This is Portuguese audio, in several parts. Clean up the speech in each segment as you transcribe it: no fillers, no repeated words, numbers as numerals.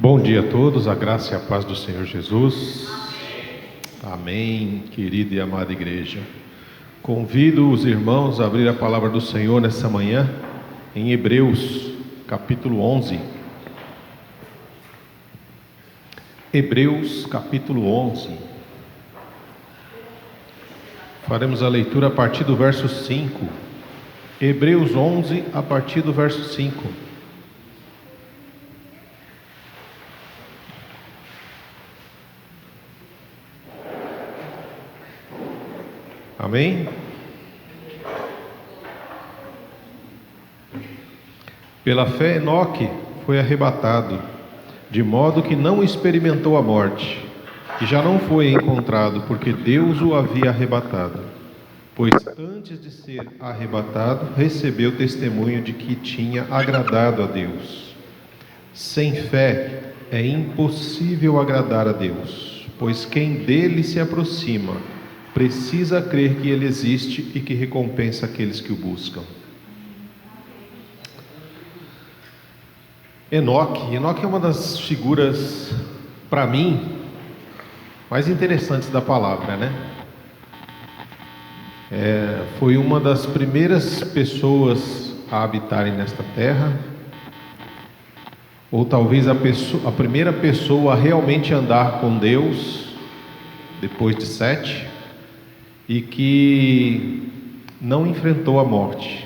Bom dia a todos, a graça e a paz do Senhor Jesus. Amém, querida e amada igreja. Convido os irmãos a abrir a palavra do Senhor nessa manhã, em Hebreus, capítulo 11. Hebreus, capítulo 11. Faremos a leitura a partir do verso 5. Hebreus 11, a partir do verso 5. Amém? Pela fé, Enoque foi arrebatado, de modo que não experimentou a morte, e já não foi encontrado, porque Deus o havia arrebatado. Pois antes de ser arrebatado, recebeu testemunho de que tinha agradado a Deus. Sem fé é impossível agradar a Deus, pois quem dele se aproxima precisa crer que ele existe e que recompensa aqueles que o buscam. Enoque é uma das figuras, para mim, mais interessantes da palavra, né? Foi uma das primeiras pessoas a habitarem nesta terra, ou talvez a primeira pessoa a realmente andar com Deus, depois de Sete, e que não enfrentou a morte,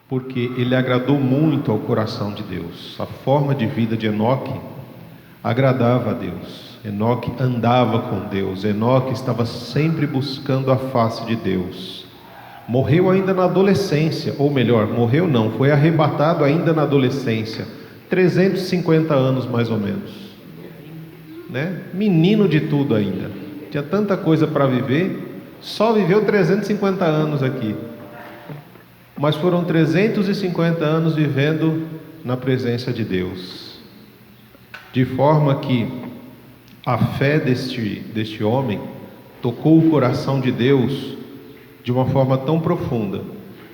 porque ele agradou muito ao coração de Deus. A forma de vida de Enoque agradava a Deus. Enoque andava com Deus. Enoque estava sempre buscando a face de Deus. Morreu ainda na adolescência, ou melhor, morreu não, foi arrebatado ainda na adolescência, 350 anos mais ou menos, né? Menino de tudo ainda, tinha tanta coisa para viver. Só viveu 350 anos aqui, mas foram 350 anos vivendo na presença de Deus, de forma que a fé deste homem tocou o coração de Deus de uma forma tão profunda,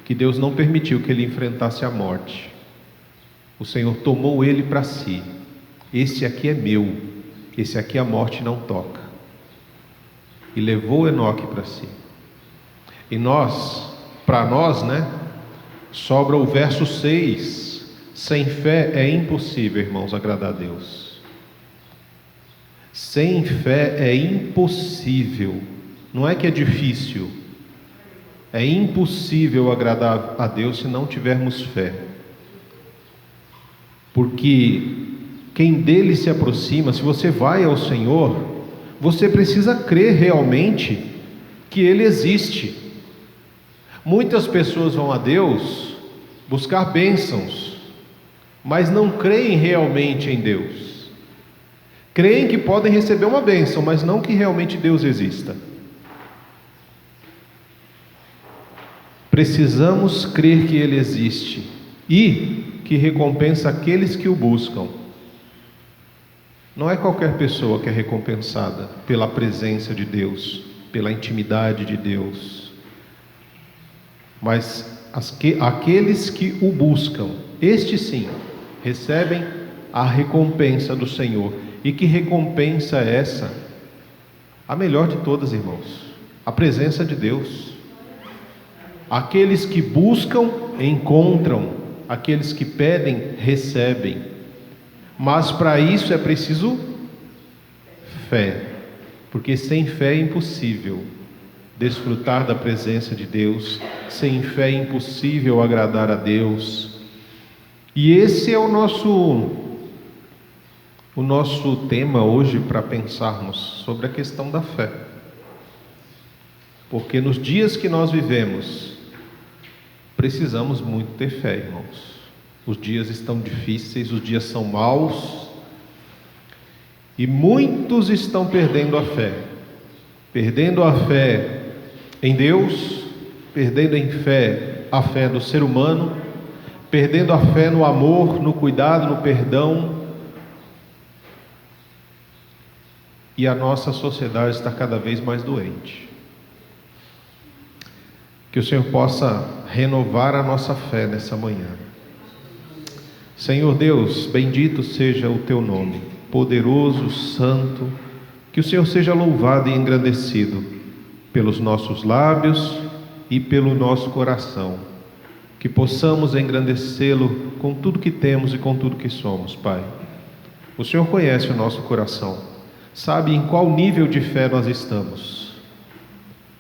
que Deus não permitiu que ele enfrentasse a morte. O Senhor tomou ele para si. Esse aqui é meu, esse aqui a morte não toca. E levou Enoque para si. E para nós, né, sobra o verso 6. Sem fé é impossível, irmãos, agradar a Deus. Sem fé é impossível. Não é que é difícil. É impossível agradar a Deus se não tivermos fé. Porque quem dele se aproxima, se você vai ao Senhor, você precisa crer realmente que Ele existe. Muitas pessoas vão a Deus buscar bênçãos, mas não creem realmente em Deus. Creem que podem receber uma bênção, mas não que realmente Deus exista. Precisamos crer que Ele existe e que recompensa aqueles que o buscam. Não é qualquer pessoa que é recompensada pela presença de Deus, pela intimidade de Deus, mas aqueles que o buscam, estes sim, recebem a recompensa do Senhor. E que recompensa é essa? A melhor de todas, irmãos, a presença de Deus. Aqueles que buscam, encontram; aqueles que pedem, recebem. Mas para isso é preciso fé, porque sem fé é impossível desfrutar da presença de Deus, sem fé é impossível agradar a Deus. E esse é o nosso tema hoje, para pensarmos sobre a questão da fé. Porque nos dias que nós vivemos, precisamos muito ter fé, irmãos. Os dias estão difíceis, os dias são maus, e muitos estão perdendo a fé. Perdendo a fé em Deus, perdendo a fé do ser humano, perdendo a fé no amor, no cuidado, no perdão. E a nossa sociedade está cada vez mais doente. Que o Senhor possa renovar a nossa fé nessa manhã. Senhor Deus, bendito seja o Teu nome. poderoso, santo, que o Senhor seja louvado e engrandecido pelos nossos lábios e pelo nosso coração, que possamos engrandecê-lo com tudo que temos e com tudo que somos, Pai. O Senhor conhece o nosso coração, sabe em qual nível de fé nós estamos,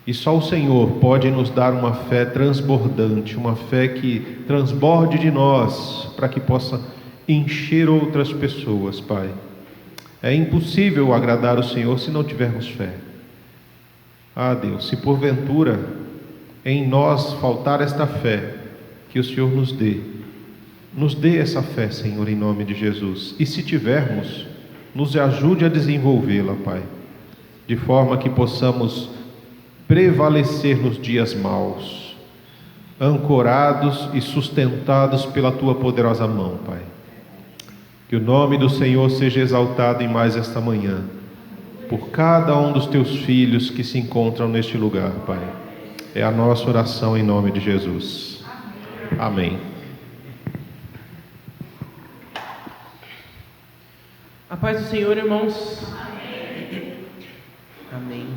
e só o Senhor pode nos dar uma fé transbordante, uma fé que transborde de nós, para que possa encher outras pessoas, Pai. É impossível agradar o Senhor se não tivermos fé. Ah, Deus, se porventura em nós faltar esta fé, que o Senhor nos dê essa fé, Senhor, em nome de Jesus. E se tivermos, nos ajude a desenvolvê-la, Pai, de forma que possamos prevalecer nos dias maus, ancorados e sustentados pela Tua poderosa mão, Pai. Que o nome do Senhor seja exaltado em mais esta manhã, por cada um dos Teus filhos que se encontram neste lugar, Pai. É a nossa oração em nome de Jesus. Amém. A paz do Senhor, irmãos. Amém.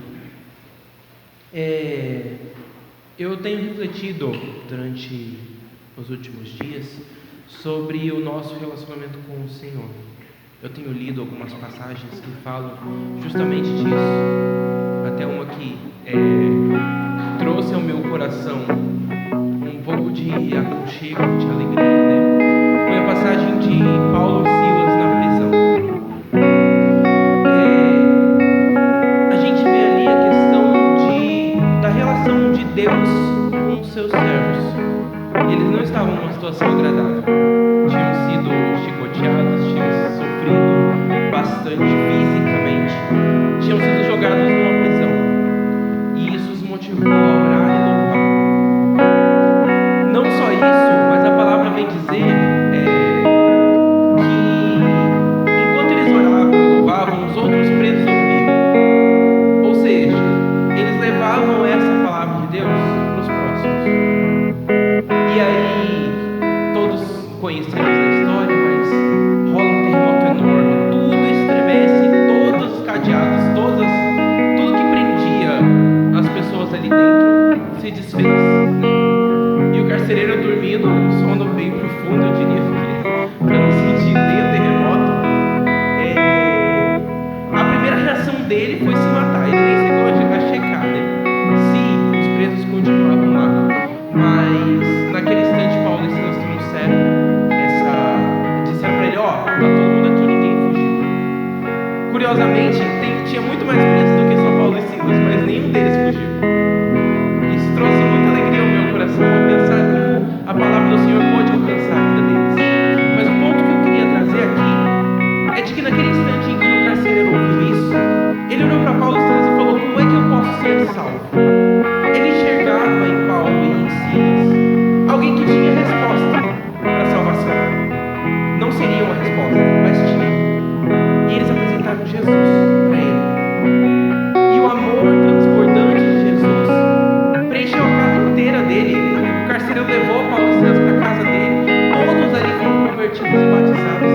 Eu tenho refletido durante os últimos dias sobre o nosso relacionamento com o Senhor. Eu tenho lido algumas passagens que falam justamente disso. Até uma que trouxe ao meu coração um pouco de aconchego, de alegria, né? Foi a passagem de Paulo e Silas na prisão. A gente vê ali a questão da relação de Deus com os seus servos. Eles não estavam numa situação agradável. Tinham sido chicoteados, tinham sofrido bastante fisicamente, tinham sido jogados numa prisão. E isso os motivou a orar e louvar. Não só isso, mas a palavra vem dizer que enquanto eles oravam e louvavam, os outros presos ouviam. Ou seja, eles levavam essa palavra de Deus para os próximos. E aí, todos conhecemos a história, mas rola um terremoto enorme, tudo estremece, todos os cadeados, tudo que prendia as pessoas ali dentro se desfez, né? E o carcereiro dormindo, um sono bem profundo, eu diria, para não sentir nem o terremoto. A primeira reação dele foi se matar. Ele nem chegou a checar, né, se os presos continuavam lá. Mas naquele instante Paulo e Silas trouxeram disseram para ele: tá todo mundo aqui, ninguém fugiu. Curiosamente, tinha muito mais presos do que só Paulo e Silas, mas nenhum deles fugiu. Isso trouxe muita alegria ao meu coração, ao pensar como a palavra do Senhor pode alcançar a vida deles. Mas o ponto que eu queria trazer aqui é de que naquele instante em que o carcereiro ouviu isso, ele olhou para Paulo e Silas e falou: como é que eu posso ser salvo? Ele enxergava em Paulo e em Silas alguém que tinha resposta para a salvação. Não seria uma resposta, mas tinha. E eles apresentaram Jesus para ele. E o amor transbordante de Jesus preencheu a casa inteira dele. O carcereiro levou Paulo e Silas para a casa dele. Todos ali foram convertidos e batizados.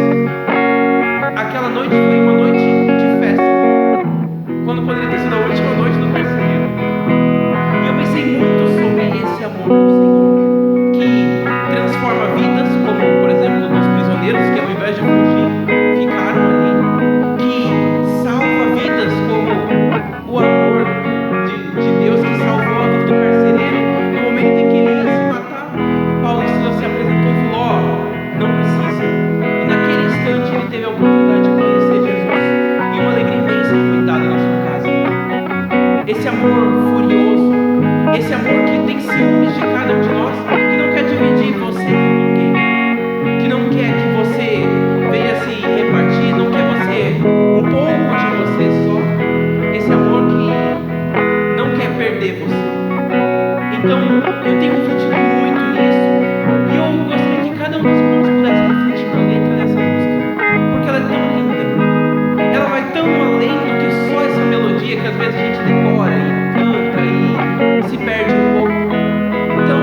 Aquela noite foi uma noite de festa, quando poderia ter sido a última noite do carcereiro. E eu pensei muito sobre esse amor do Senhor, que transforma vidas, como por exemplo dos prisioneiros que ao invés de fugir, ficaram ali, que salva vidas, como o amor de Deus que salvou a vida do carcereiro no momento em que ele ia se matar. Paulo e Silas se apresentou e falou: não precisa. E naquele instante ele teve a oportunidade de conhecer Jesus, e uma alegria imensa foi dada na sua casa. Esse amor furioso, esse amor que tem ciúmes de cada um de nós, que não quer dividir você com ninguém, que não quer que você venha se repartir, não quer você, um pouco de você só. Esse amor que não quer perder você. Então, eu tenho refletido muito nisso, e eu gostaria que cada um dos irmãos pudesse refletir na letra dessa música, porque ela é tão linda. Ela vai tão além do que só essa melodia que às vezes a gente decora e canta e se perde um pouco. Então,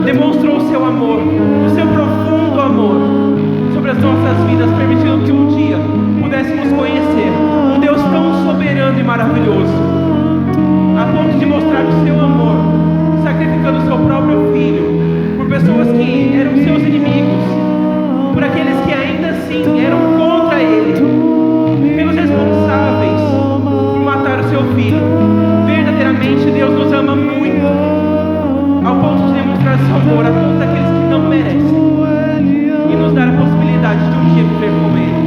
demonstrou o seu amor, o seu profundo amor sobre as nossas vidas, permitindo que um dia pudéssemos conhecer um Deus tão soberano e maravilhoso, a ponto de mostrar o seu amor, sacrificando o seu próprio Filho por pessoas que eram seus inimigos, por aqueles que ainda assim eram contra Ele, pelos responsáveis por matar o seu Filho. Verdadeiramente Deus nos ama muito, ao ponto de demonstrar seu amor a todos aqueles que não merecem e nos dar a possibilidade de um dia viver com Ele.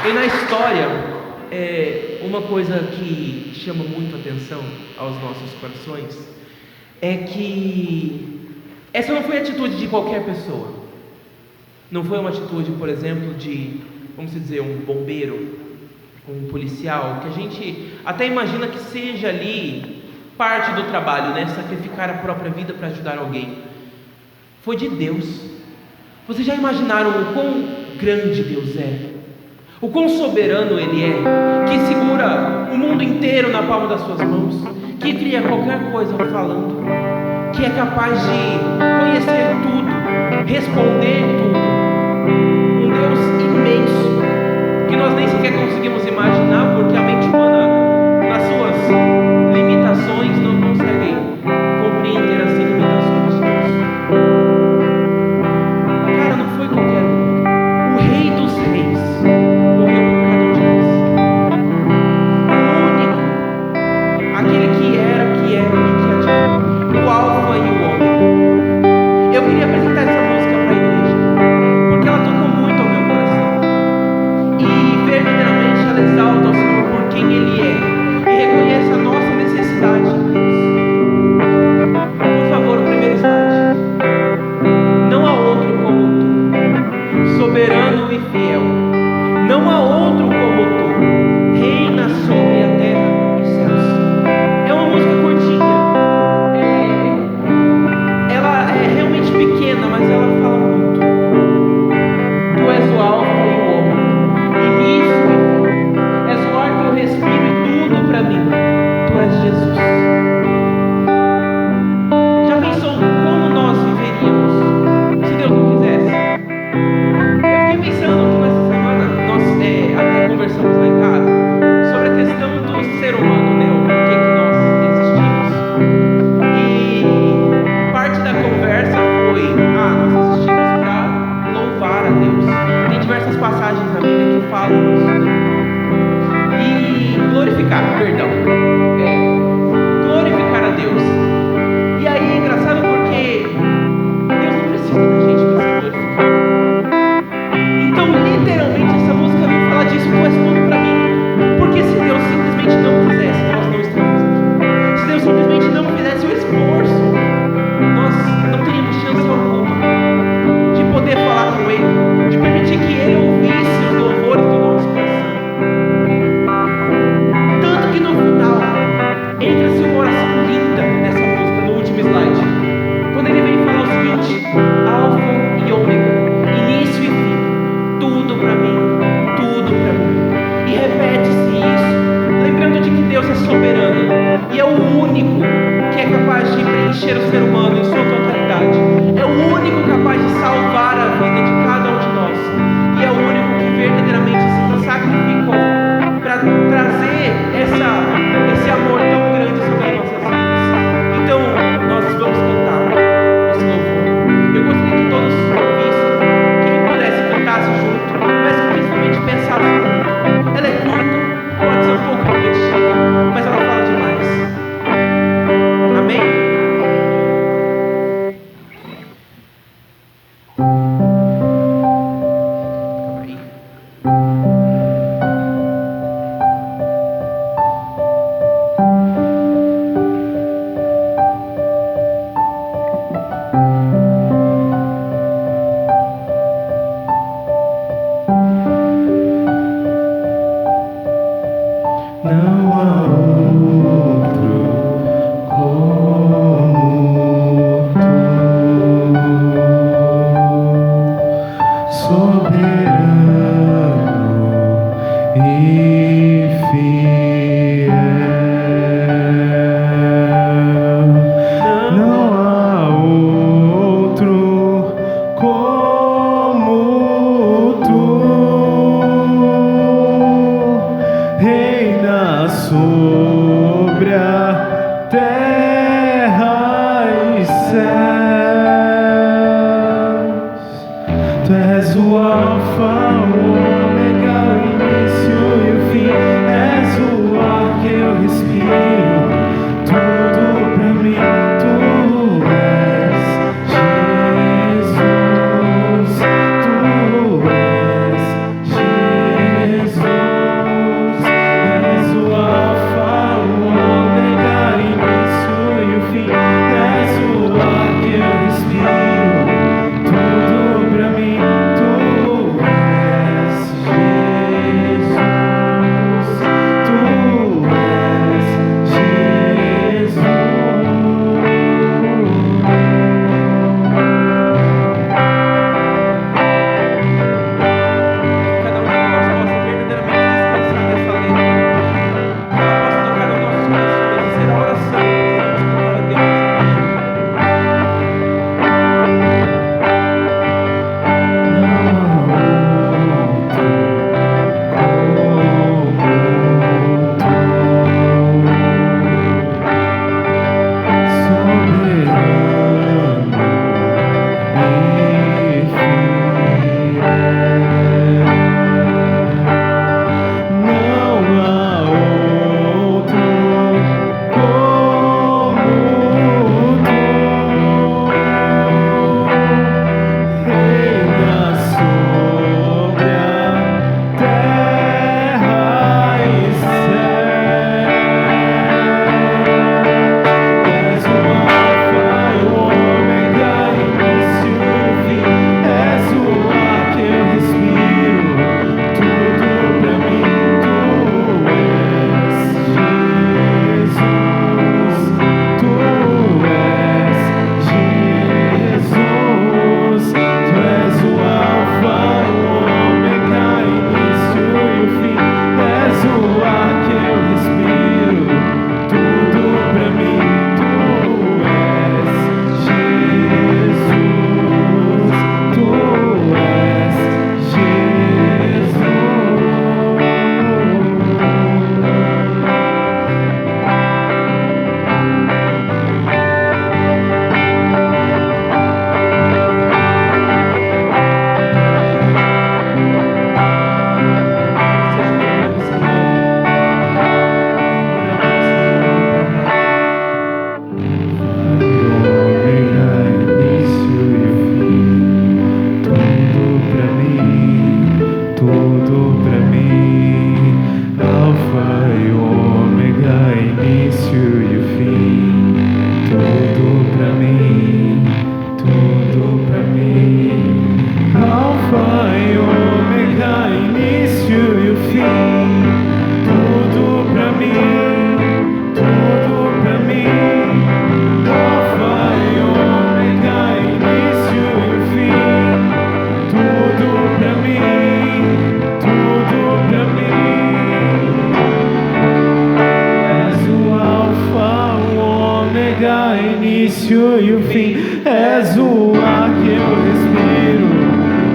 E na história, uma coisa que chama muito a atenção aos nossos corações é que essa não foi a atitude de qualquer pessoa. Não foi uma atitude, por exemplo, de, vamos dizer, um bombeiro, um policial, que a gente até imagina que seja ali parte do trabalho, né? Sacrificar a própria vida para ajudar alguém. Foi de Deus. Vocês já imaginaram o quão grande Deus é? O quão soberano Ele é, que segura o mundo inteiro na palma das suas mãos, que cria qualquer coisa falando, que é capaz de conhecer tudo, responder tudo. Um Deus imenso, que nós nem sequer conseguimos imaginar, porque a mente humana, nas suas limitações, não consegue compreender as limitações de Deus. Cara, não foi qualquer um. O Rei dos Reis morreu por cada um de nós. O único, aquele que era e que há de vir, o Alfa e o Ômega. Eu queria apresentar essa música para a igreja, porque ela tocou muito ao meu coração, e verdadeiramente ela exalta o Senhor por quem Ele é, e reconhece a nossa necessidade de Deus. Por favor, o primeiro slide. Não há outro como Tu, soberano e fiel. Não há outro como Tu, reina sobre a terra e céus. É uma música curtinha, ela é realmente pequena, mas ela fim. És o ar que eu respiro,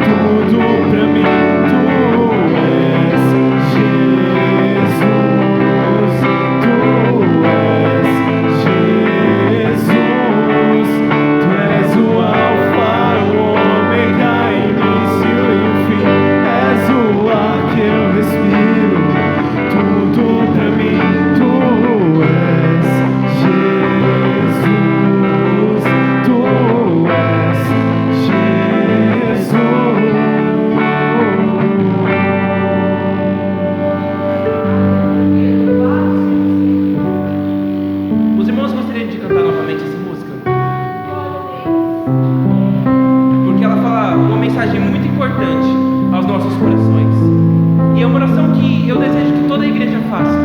tudo pra mim. Tu és Jesus, tu és Jesus, tu és o Alfa, o Ômega, início e o fim. És o ar que eu respiro, tudo pra mim. Tu és Jesus, tu és Os irmãos gostariam de cantar novamente essa música? Porque ela fala uma mensagem muito importante aos nossos corações. E é uma oração que eu desejo que toda a igreja faça,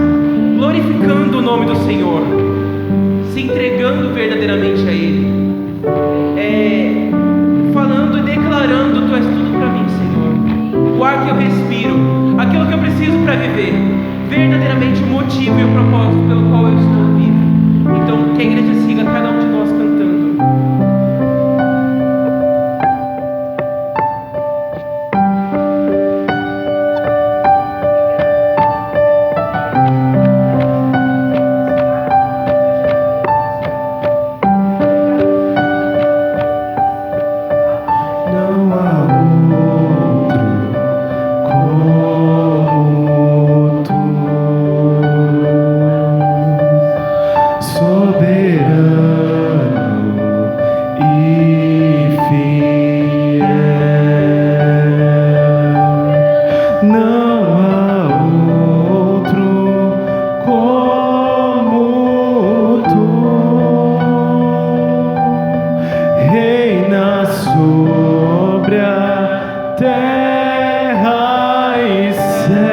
glorificando o nome do Senhor, se entregando verdadeiramente a Ele, falando e declarando: Tu és tudo para mim, Senhor. O ar que eu respiro, aquilo que eu preciso para viver, verdadeiramente o motivo e o propósito pelo qual eu estou vivo. Então, que a igreja siga cada um de nós cantando. Não há outro como tu, soberano e fiel. Não há outro como tu, reina sobre a terra e céus.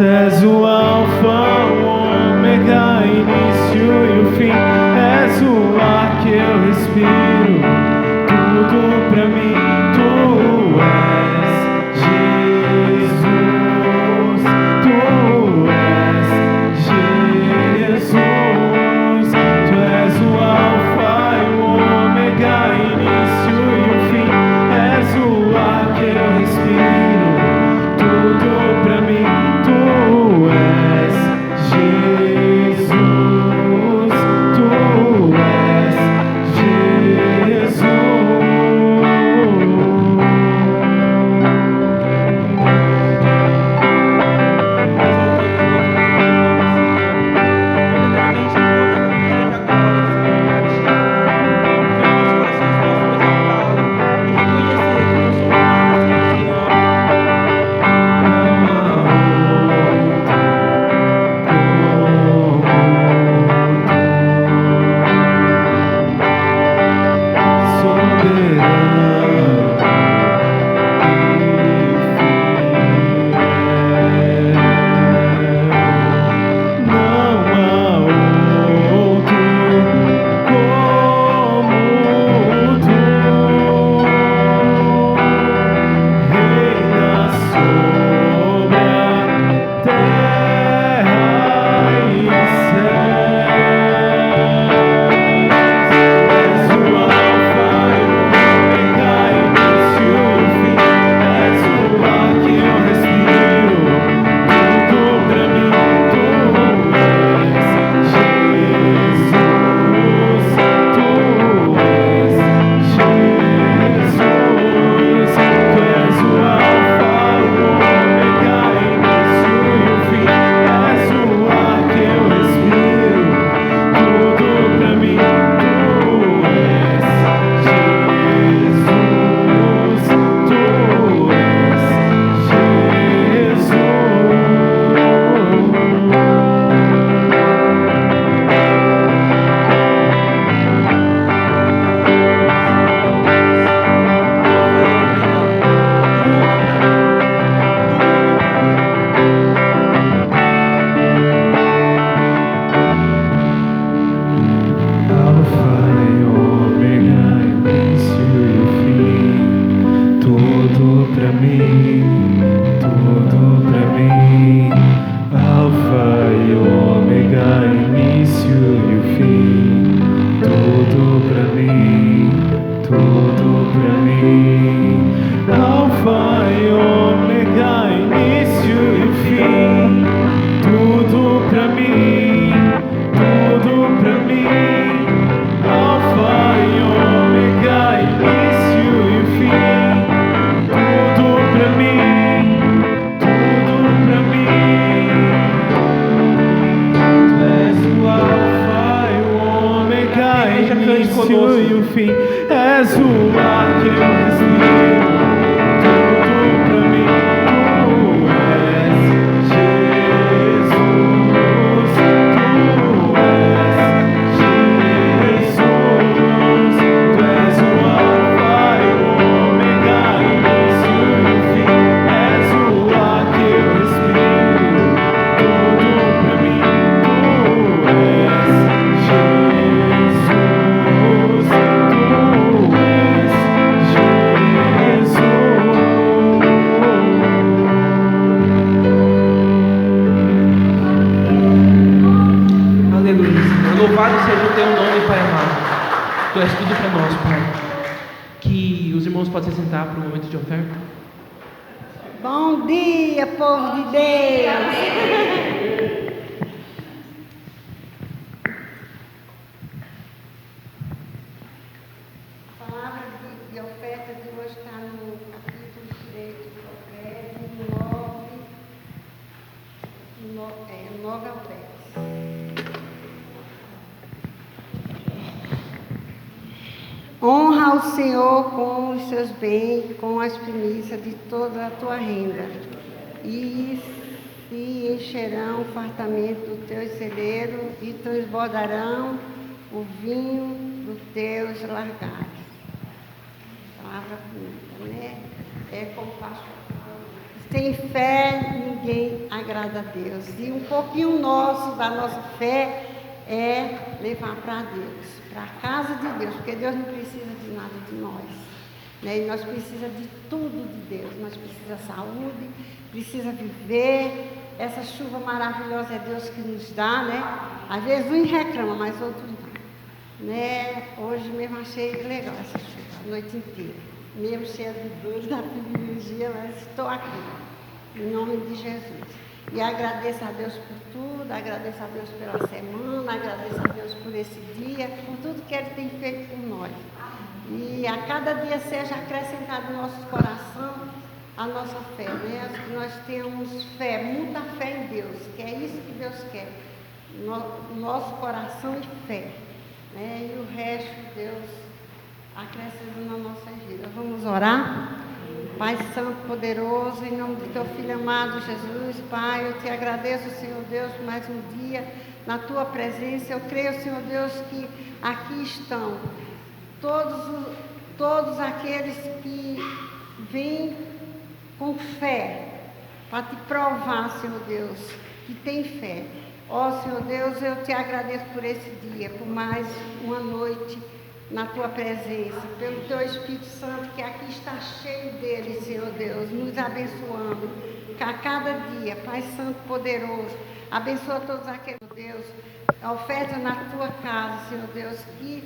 És o Alfa, o Ômega, início e o fim. És o ar que eu respiro, tudo pra mim. Tu és Jesus, tu és Jesus, tu és o Alfa e o Ômega, início e o fim. És o ar que eu respiro, tudo pra mim. Tu és Jesus, tu és Jesus. igreja cante início conosco. e o fim. És o ar que eu respiro. Tudo pra mim. Tu és Jesus. Tu és Jesus. Tu és o Alfa e o Ômega, início e o fim. És o ar que eu respiro. Tudo pra mim. Tu és Jesus. Tu és Aleluia, Senhor. Louvado seja o teu nome, Pai amado. Tu és tudo para nós, Pai. Que os irmãos podem se sentar para o momento de oferta. Bom dia, povo de Deus! A palavra de oferta de hoje está no capítulo 3 do Provérbios, 9 ao 10. Honra o Senhor com os seus bens, com as primícias de toda a tua renda, e se encherão fartamente do teu celeiro e transbordarão o vinho dos teus largares. Palavra bonita, né? É como o pastor falou. Sem fé, ninguém agrada a Deus. E um pouquinho da nossa fé é levar para Deus, para a casa de Deus, porque Deus não precisa de nada de nós, né? E nós precisamos de tudo de Deus. Nós precisamos de saúde, precisamos viver. Essa chuva maravilhosa é Deus que nos dá, né? Às vezes uns reclamam, mas outros não, né? Hoje mesmo achei legal essa chuva, a noite inteira, mesmo cheia de dores da fibromialgia, mas estou aqui, em nome de Jesus. E agradeço a Deus por tudo, agradeço a Deus pela semana, agradeço a Deus por esse dia, por tudo que Ele tem feito por nós. E a cada dia seja acrescentado no nosso coração a nossa fé, né? Que nós tenhamos fé, muita fé em Deus, que é isso que Deus quer, nosso coração e fé, né? E o resto Deus acrescenta na nossa vida. Vamos orar? Pai Santo, poderoso, em nome do Teu Filho amado Jesus, Pai, eu Te agradeço, Senhor Deus, por mais um dia na Tua presença. Eu creio, Senhor Deus, que aqui estão todos aqueles que vêm com fé, para Te provar, Senhor Deus, que tem fé. Ó Senhor Deus, eu Te agradeço por esse dia, por mais uma noite na Tua presença, pelo Teu Espírito Santo, que aqui está cheio dele, Senhor Deus, nos abençoando a cada dia. Pai Santo poderoso, abençoa todos aqueles, Deus, a oferta na Tua casa, Senhor Deus, que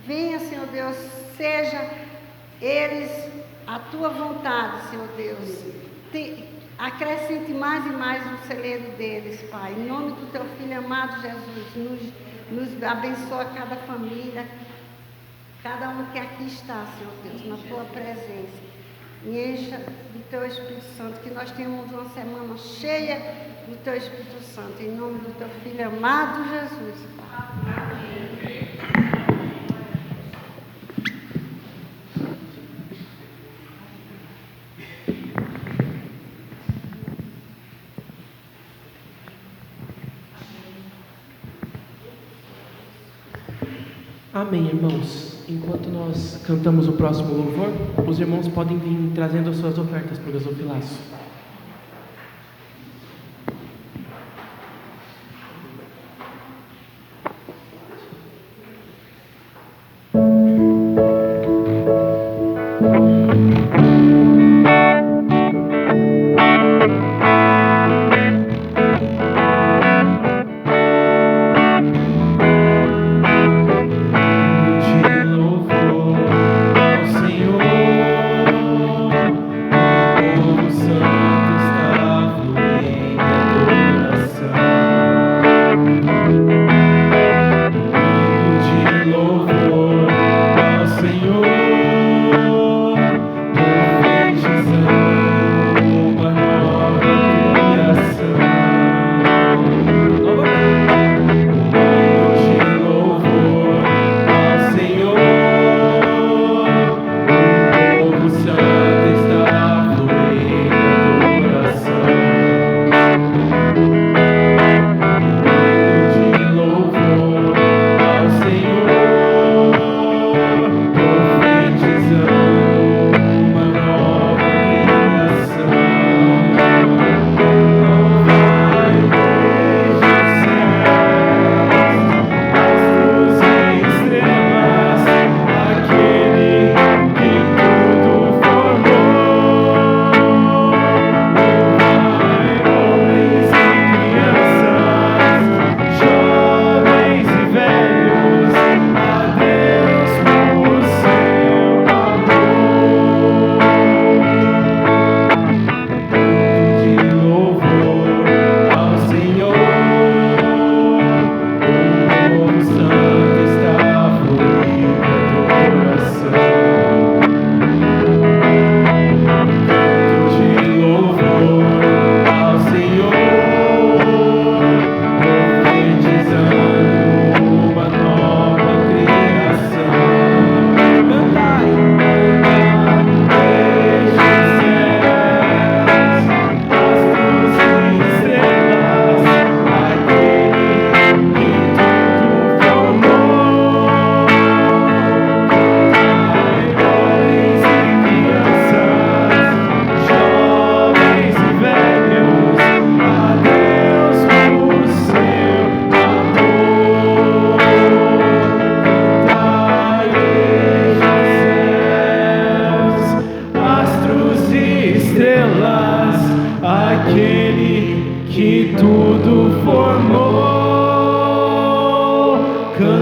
venha, Senhor Deus, seja eles a Tua vontade, Senhor Deus, acrescente mais e mais no celeiro deles, Pai, em nome do Teu Filho amado Jesus, nos abençoa cada família, cada um que aqui está, Senhor Deus, na Tua presença. E encha do Teu Espírito Santo, que nós tenhamos uma semana cheia do Teu Espírito Santo. Em nome do Teu Filho amado Jesus, Pai. Amém, irmãos. Enquanto nós cantamos o próximo louvor, os irmãos podem vir trazendo as suas ofertas para o gasofilaço. Senhor, o povo santo.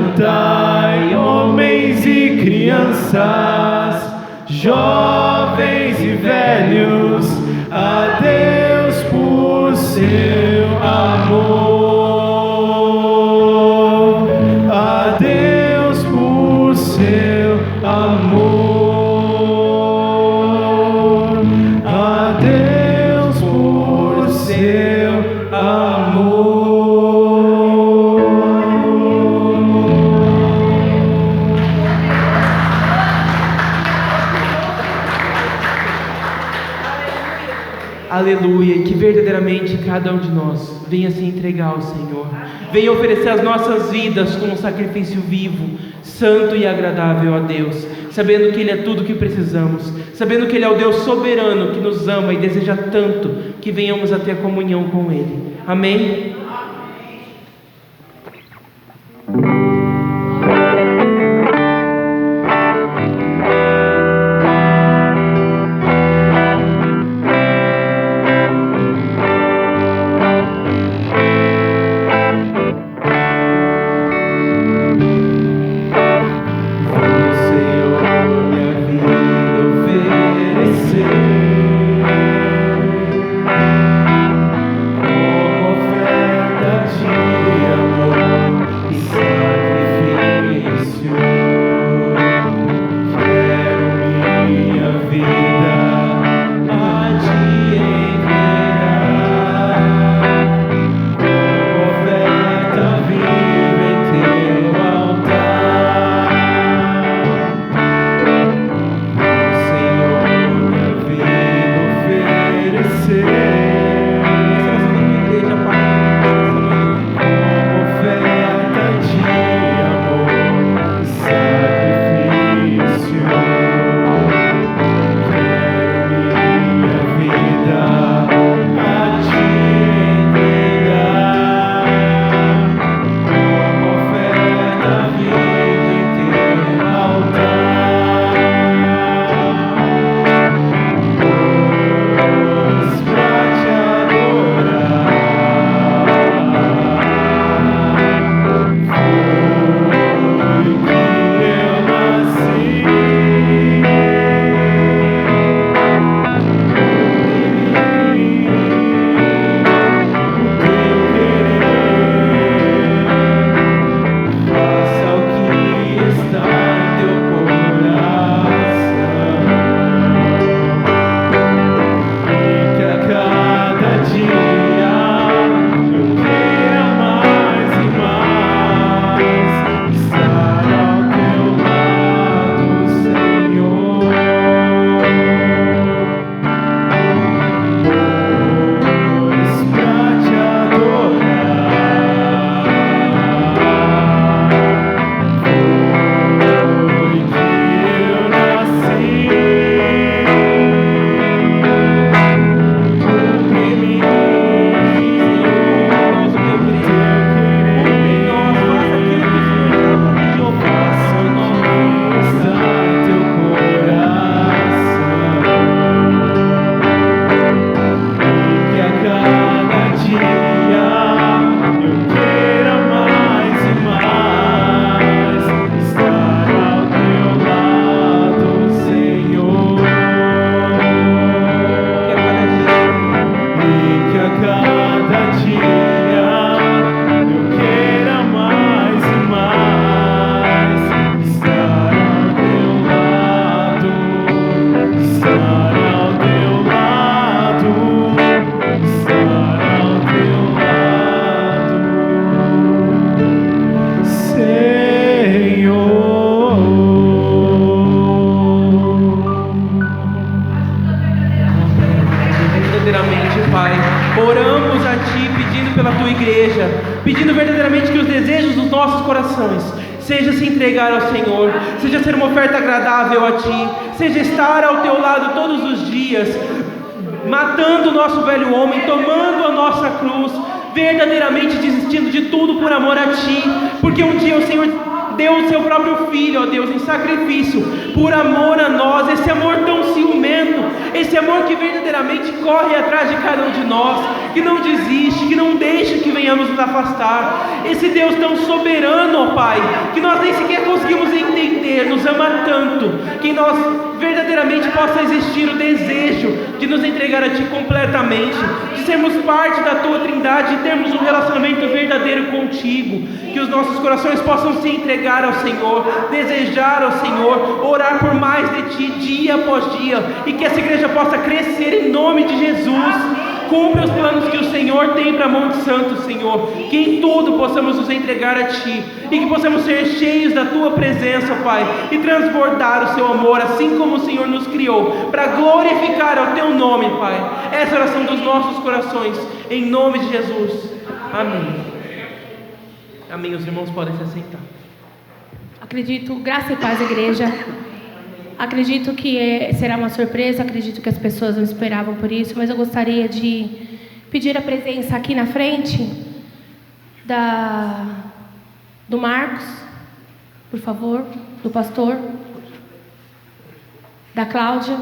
Cantai, homens e crianças, jovens e velhos, a Deus por seu amor, a Deus por seu amor, a Deus por seu amor. Aleluia, e que verdadeiramente cada um de nós venha se entregar ao Senhor, venha oferecer as nossas vidas como um sacrifício vivo, santo e agradável a Deus, sabendo que Ele é tudo o que precisamos, sabendo que Ele é o Deus soberano que nos ama e deseja tanto que venhamos a ter comunhão com Ele. Amém? Pedindo verdadeiramente que os desejos dos nossos corações seja se entregar ao Senhor, seja ser uma oferta agradável a Ti, seja estar ao Teu lado todos os dias, matando o nosso velho homem, tomando a nossa cruz, verdadeiramente desistindo de tudo por amor a Ti, porque um dia o Senhor deu o seu próprio Filho, ó Deus, em sacrifício, por amor a nós, esse amor tão ciumento, esse amor que verdadeiramente corre atrás de cada um de nós, que não desiste, que não deixa que venhamos nos afastar, esse Deus tão soberano, ó Pai, que nós nem sequer conseguimos entender, nos ama tanto, que em nós verdadeiramente possa existir o desejo de nos entregar a Ti completamente, de sermos parte da Tua Trindade, de termos um relacionamento verdadeiro contigo, que os nossos corações possam se entregar ao Senhor, desejar ao Senhor, orar por mais de Ti dia após dia, e que essa igreja possa crescer em nome de Jesus. Cumpra os planos que o Senhor tem para Monte Santo, Senhor, que em tudo possamos nos entregar a Ti, e que possamos ser cheios da Tua presença, Pai, e transbordar o Seu amor, assim como o Senhor nos criou, para glorificar ao Teu nome, Pai. Essa é a oração dos nossos corações, em nome de Jesus. Amém. Amém. Os irmãos podem se assentar. Acredito, graça e paz, igreja. Acredito que será uma surpresa, acredito que as pessoas não esperavam por isso, mas eu gostaria de pedir a presença aqui na frente do Marcos, por favor, do pastor, da Cláudia.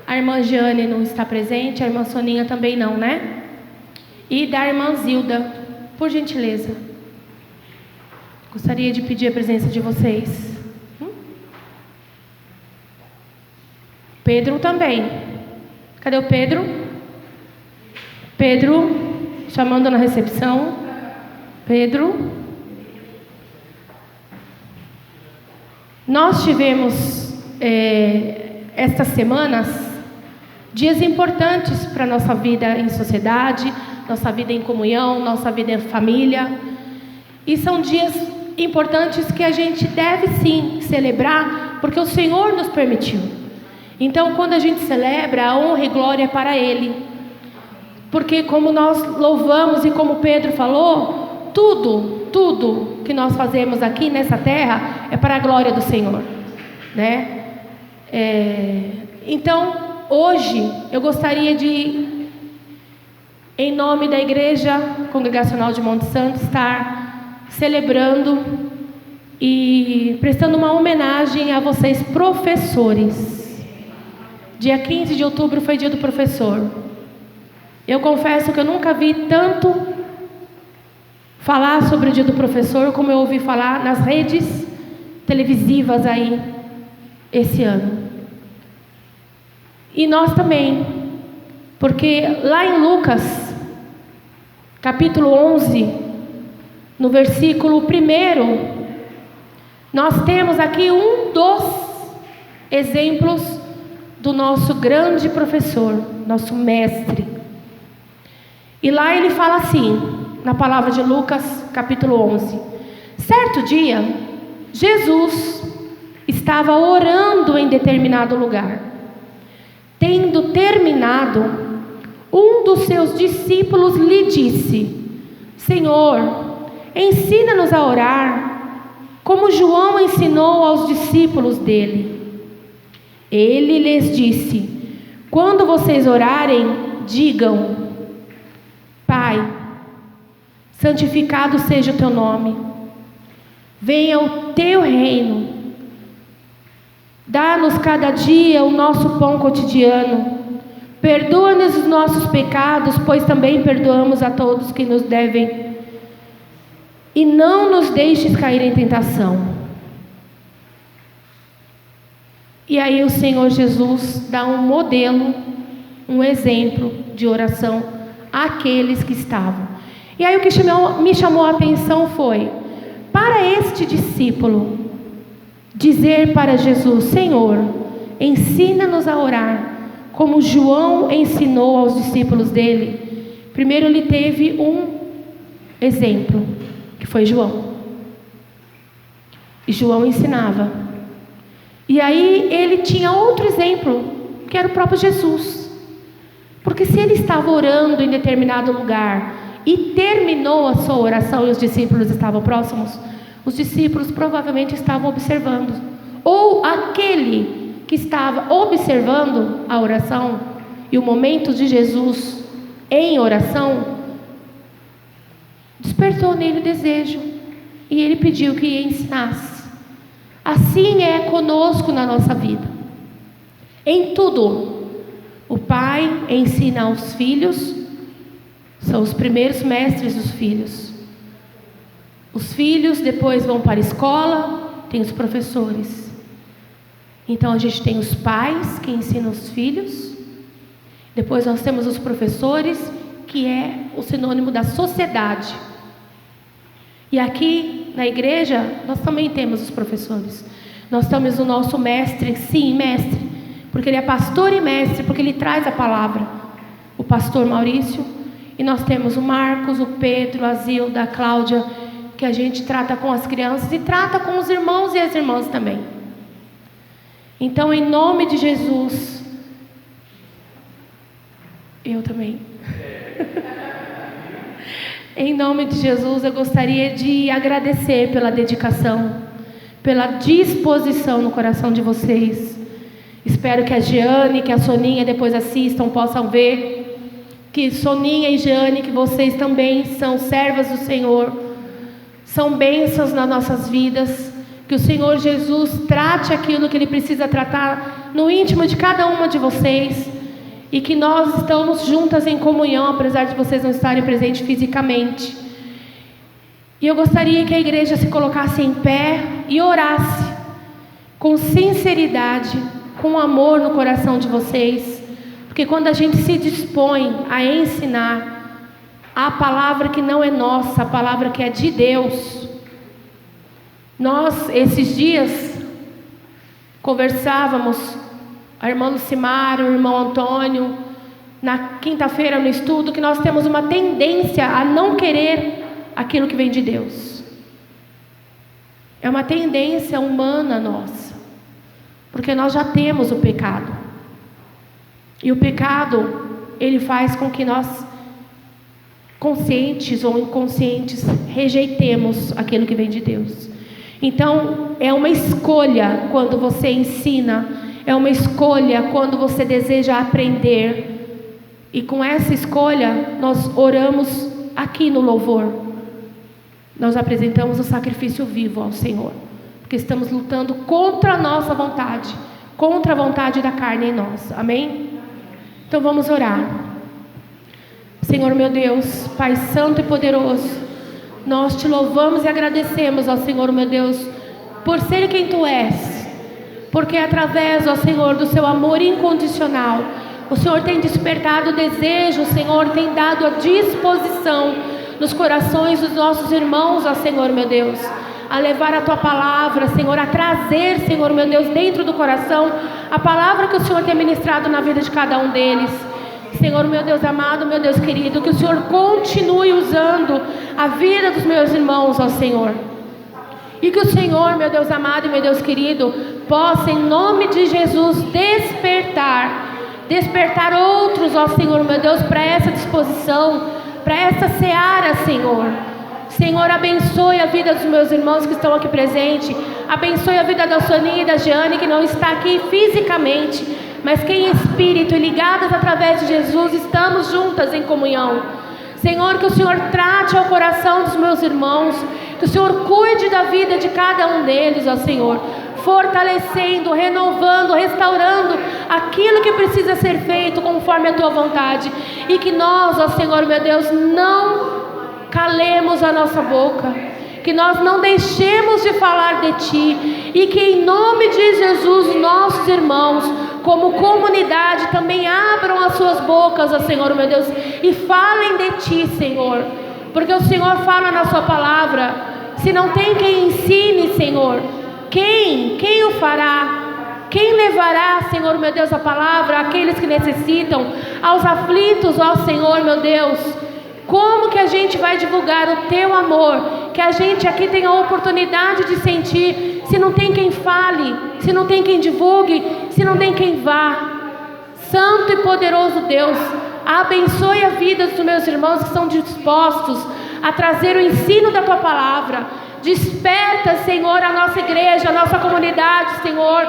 A irmã Jane não está presente, a irmã Soninha também não, né? E da irmã Zilda, por gentileza. Gostaria de pedir a presença de vocês. Pedro também. Cadê o Pedro? Pedro, chamando na recepção. Pedro. Nós tivemos estas semanas dias importantes para a nossa vida em sociedade, nossa vida em comunhão, nossa vida em família. E são dias importantes que a gente deve sim celebrar, porque o Senhor nos permitiu. Então, quando a gente celebra, a honra e glória é para Ele. Porque como nós louvamos e como Pedro falou, tudo que nós fazemos aqui nessa terra é para a glória do Senhor, né? Então, hoje, eu gostaria de, em nome da Igreja Congregacional de Monte Santo, estar celebrando e prestando uma homenagem a vocês, professores. Dia 15 de outubro foi dia do professor. Eu confesso que eu nunca vi tanto falar sobre o dia do professor como eu ouvi falar nas redes televisivas aí esse ano. E nós também, porque lá em Lucas, capítulo 11, no versículo 1, nós temos aqui um dos exemplos do nosso grande professor, nosso mestre. E lá ele fala assim, na palavra de Lucas, capítulo 11. Certo dia, Jesus estava orando em determinado lugar. Tendo terminado, um dos seus discípulos lhe disse: Senhor, ensina-nos a orar, como João ensinou aos discípulos dele. Ele lhes disse: quando vocês orarem, digam: Pai, santificado seja o teu nome, venha o teu reino, dá-nos cada dia o nosso pão cotidiano, perdoa-nos os nossos pecados, pois também perdoamos a todos que nos devem, e não nos deixes cair em tentação. E aí o Senhor Jesus dá um modelo, um exemplo de oração àqueles que estavam. E aí o que me chamou a atenção foi, para este discípulo, dizer para Jesus: Senhor, ensina-nos a orar, como João ensinou aos discípulos dele. Primeiro ele teve um exemplo, que foi João. E João ensinava. E aí ele tinha outro exemplo, que era o próprio Jesus. Porque se ele estava orando em determinado lugar e terminou a sua oração e os discípulos estavam próximos, os discípulos provavelmente estavam observando. Ou aquele que estava observando a oração e o momento de Jesus em oração, despertou nele o desejo e Ele pediu que ensinasse. Assim é conosco na nossa vida. Em tudo, o pai ensina aos filhos, são os primeiros mestres dos filhos. Os filhos depois vão para a escola, tem os professores. Então a gente tem os pais que ensinam os filhos, depois nós temos os professores, que é o sinônimo da sociedade. E aqui na igreja nós também temos os professores. Nós temos o nosso mestre, sim, mestre, porque ele é pastor e mestre, porque ele traz a palavra, o pastor Maurício. E nós temos o Marcos, o Pedro, a Zilda, a Cláudia, que a gente trata com as crianças e trata com os irmãos e as irmãs também. Então, em nome de Jesus, eu também. Em nome de Jesus, eu gostaria de agradecer pela dedicação, pela disposição no coração de vocês. Espero que a Giane, que a Soninha depois assistam, possam ver que Soninha e Giane, que vocês também são servas do Senhor, são bênçãos nas nossas vidas. Que o Senhor Jesus trate aquilo que Ele precisa tratar no íntimo de cada uma de vocês. E que nós estamos juntas em comunhão, apesar de vocês não estarem presentes fisicamente. E eu gostaria que a igreja se colocasse em pé e orasse com sinceridade, com amor no coração de vocês. Porque quando a gente se dispõe a ensinar a palavra que não é nossa, a palavra que é de Deus. Nós, esses dias, conversávamos, a irmã Lucimara, o irmão Antônio, na quinta-feira no estudo, que nós temos uma tendência a não querer aquilo que vem de Deus. É uma tendência humana nossa, porque nós já temos o pecado. E o pecado, ele faz com que nós, conscientes ou inconscientes, rejeitemos aquilo que vem de Deus. Então, é uma escolha quando você ensina, é uma escolha quando você deseja aprender. E com essa escolha, nós oramos aqui no louvor. Nós apresentamos o sacrifício vivo ao Senhor, porque estamos lutando contra a nossa vontade, contra a vontade da carne em nós. Amém? Então vamos orar. Senhor meu Deus, Pai santo e poderoso, nós te louvamos e agradecemos ao Senhor meu Deus, por ser quem Tu és, porque através, ó Senhor, do Seu amor incondicional, o Senhor tem despertado o desejo, o Senhor tem dado a disposição nos corações dos nossos irmãos, ó Senhor meu Deus, a levar a Tua palavra, Senhor, a trazer, Senhor meu Deus, dentro do coração, a palavra que o Senhor tem ministrado na vida de cada um deles. Senhor meu Deus amado, meu Deus querido, que o Senhor continue usando a vida dos meus irmãos, ó Senhor. E que o Senhor, meu Deus amado e meu Deus querido, possa, em nome de Jesus, despertar outros, ó Senhor, meu Deus, para essa disposição, para essa seara, Senhor. Senhor, abençoe a vida dos meus irmãos que estão aqui presentes, abençoe a vida da Soninha e da Giane, que não está aqui fisicamente, mas que em espírito e ligadas através de Jesus, estamos juntas em comunhão. Senhor, que o Senhor trate ao coração dos meus irmãos, que o Senhor cuide da vida de cada um deles, ó Senhor, fortalecendo, renovando, restaurando aquilo que precisa ser feito conforme a Tua vontade, e que nós, ó Senhor meu Deus, não calemos a nossa boca, que nós não deixemos de falar de Ti, e que em nome de Jesus nossos irmãos, como comunidade, também abram as suas bocas, ó Senhor meu Deus, e falem de Ti, Senhor, porque o Senhor fala na Sua palavra, se não tem quem ensine, Senhor, quem o fará? Quem levará, Senhor meu Deus, a palavra àqueles que necessitam, aos aflitos, ó Senhor meu Deus? Como que a gente vai divulgar o Teu amor, que a gente aqui tem a oportunidade de sentir, se não tem quem fale, se não tem quem divulgue, se não tem quem vá? Santo e poderoso Deus, abençoe a vida dos meus irmãos que estão dispostos a trazer o ensino da Tua palavra. Desperta, Senhor, a nossa igreja, a nossa comunidade, Senhor,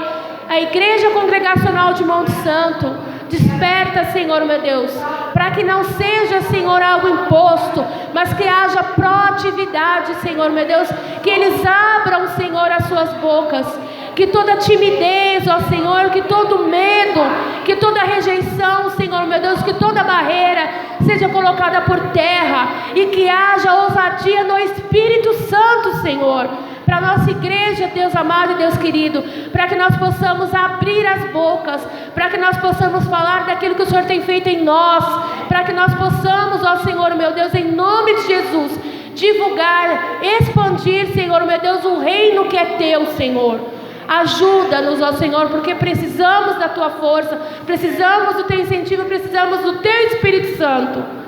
a Igreja Congregacional de Monte Santo. Desperta, Senhor, meu Deus, para que não seja, Senhor, algo imposto, mas que haja proatividade, Senhor, meu Deus, que eles abram, Senhor, as suas bocas, que toda timidez, ó Senhor, que todo medo, que toda rejeição, Senhor, meu Deus, que toda barreira seja colocada por terra e que haja ousadia no Espírito Santo, Senhor, para a nossa igreja, Deus amado e Deus querido, para que nós possamos abrir as bocas, para que nós possamos falar daquilo que o Senhor tem feito em nós, para que nós possamos, ó Senhor, meu Deus, em nome de Jesus, divulgar, expandir, Senhor, meu Deus, o reino que é teu, Senhor. Ajuda-nos, ó Senhor, porque precisamos da tua força, precisamos do teu incentivo, precisamos do teu Espírito Santo.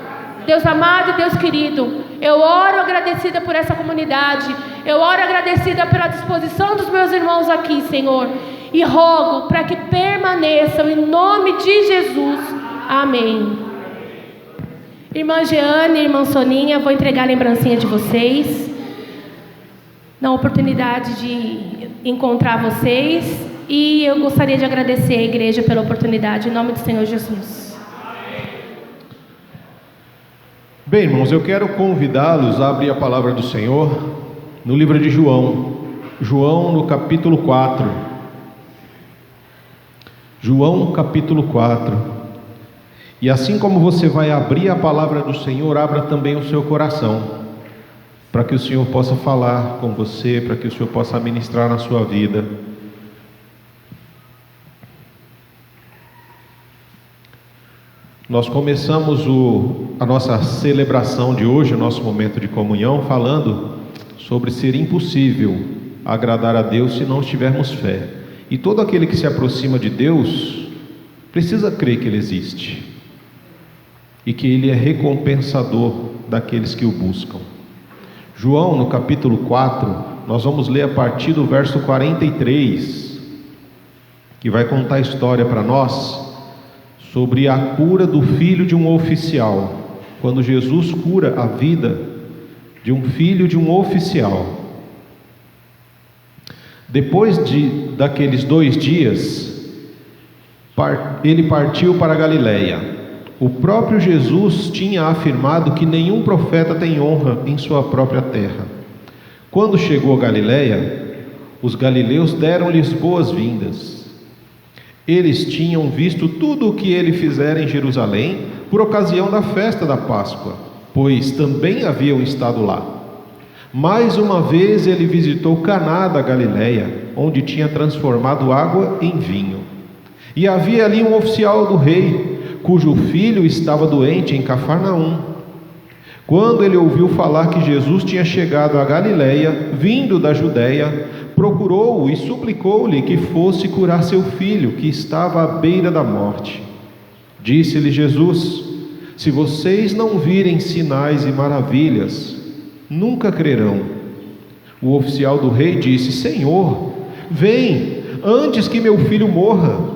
Deus amado e Deus querido, eu oro agradecida por essa comunidade, eu oro agradecida pela disposição dos meus irmãos aqui, Senhor, e rogo para que permaneçam em nome de Jesus. Amém. Irmã Jeane, irmã Soninha, vou entregar a lembrancinha de vocês, na oportunidade de encontrar vocês, e eu gostaria de agradecer à igreja pela oportunidade, em nome do Senhor Jesus. Bem, irmãos, eu quero convidá-los a abrir a palavra do Senhor no livro de João, no capítulo 4. João, capítulo 4. E assim como você vai abrir a palavra do Senhor, abra também o seu coração, para que o Senhor possa falar com você, para que o Senhor possa ministrar na sua vida. Nós começamos a nossa celebração de hoje, o nosso momento de comunhão, falando sobre ser impossível agradar a Deus se não tivermos fé. E todo aquele que se aproxima de Deus precisa crer que Ele existe e que Ele é recompensador daqueles que o buscam. João, no capítulo 4, nós vamos ler a partir do verso 43, que vai contar a história para nós sobre a cura do filho de um oficial, quando Jesus cura a vida de um filho de um oficial. Depois daqueles 2 dias, ele partiu para a Galileia. O próprio Jesus tinha afirmado que nenhum profeta tem honra em sua própria terra. Quando chegou a Galileia, os galileus deram-lhes boas-vindas. Eles tinham visto tudo o que ele fizera em Jerusalém por ocasião da festa da Páscoa, pois também haviam estado lá. Mais uma vez ele visitou Caná da Galileia, onde tinha transformado água em vinho. E havia ali um oficial do rei, cujo filho estava doente em Cafarnaum. Quando ele ouviu falar que Jesus tinha chegado a Galileia, vindo da Judeia, procurou-o e suplicou-lhe que fosse curar seu filho, que estava à beira da morte. Disse-lhe Jesus: se vocês não virem sinais e maravilhas, nunca crerão. O oficial do rei disse: Senhor, vem, antes que meu filho morra.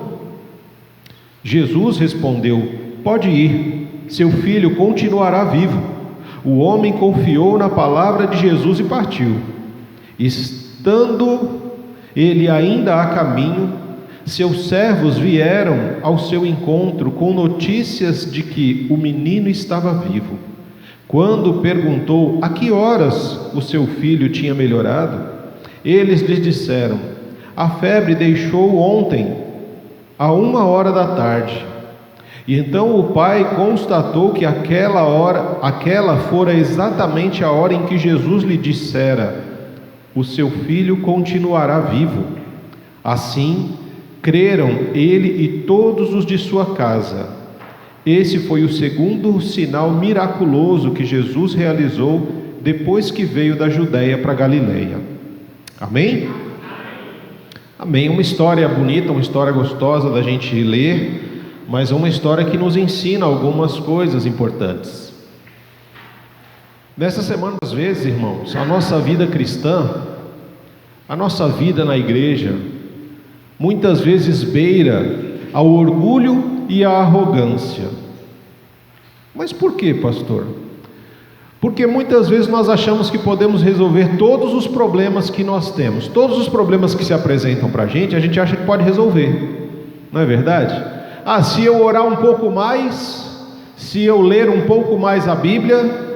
Jesus respondeu: pode ir, seu filho continuará vivo. O homem confiou na palavra de Jesus e partiu. Estando ele ainda a caminho, seus servos vieram ao seu encontro com notícias de que o menino estava vivo. Quando perguntou a que horas o seu filho tinha melhorado, eles lhe disseram: a febre deixou ontem, à 1h da tarde. E então o pai constatou que aquela fora exatamente a hora em que Jesus lhe dissera: o seu filho continuará vivo. Assim, creram ele e todos os de sua casa. Esse foi o segundo sinal miraculoso que Jesus realizou depois que veio da Judeia para a Galileia. Amém? Amém. Uma história bonita, uma história gostosa da gente ler, mas é uma história que nos ensina algumas coisas importantes. Nessa semana, às vezes, irmãos, a nossa vida cristã, a nossa vida na igreja, muitas vezes beira ao orgulho e à arrogância. Mas por quê, pastor? Porque muitas vezes nós achamos que podemos resolver todos os problemas que nós temos, todos os problemas que se apresentam para a gente acha que pode resolver, não é verdade? se eu orar um pouco mais, se eu ler um pouco mais a Bíblia,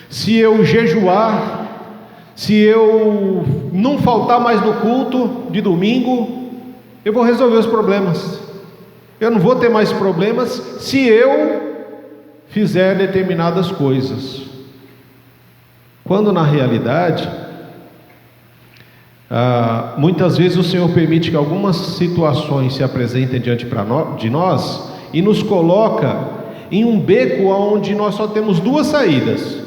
se eu jejuar, se eu não faltar mais no culto de domingo, eu vou resolver os problemas. Eu não vou ter mais problemas se eu fizer determinadas coisas. Quando na realidade, muitas vezes o Senhor permite que algumas situações se apresentem diante de nós e nos coloca em um beco onde nós só temos duas saídas.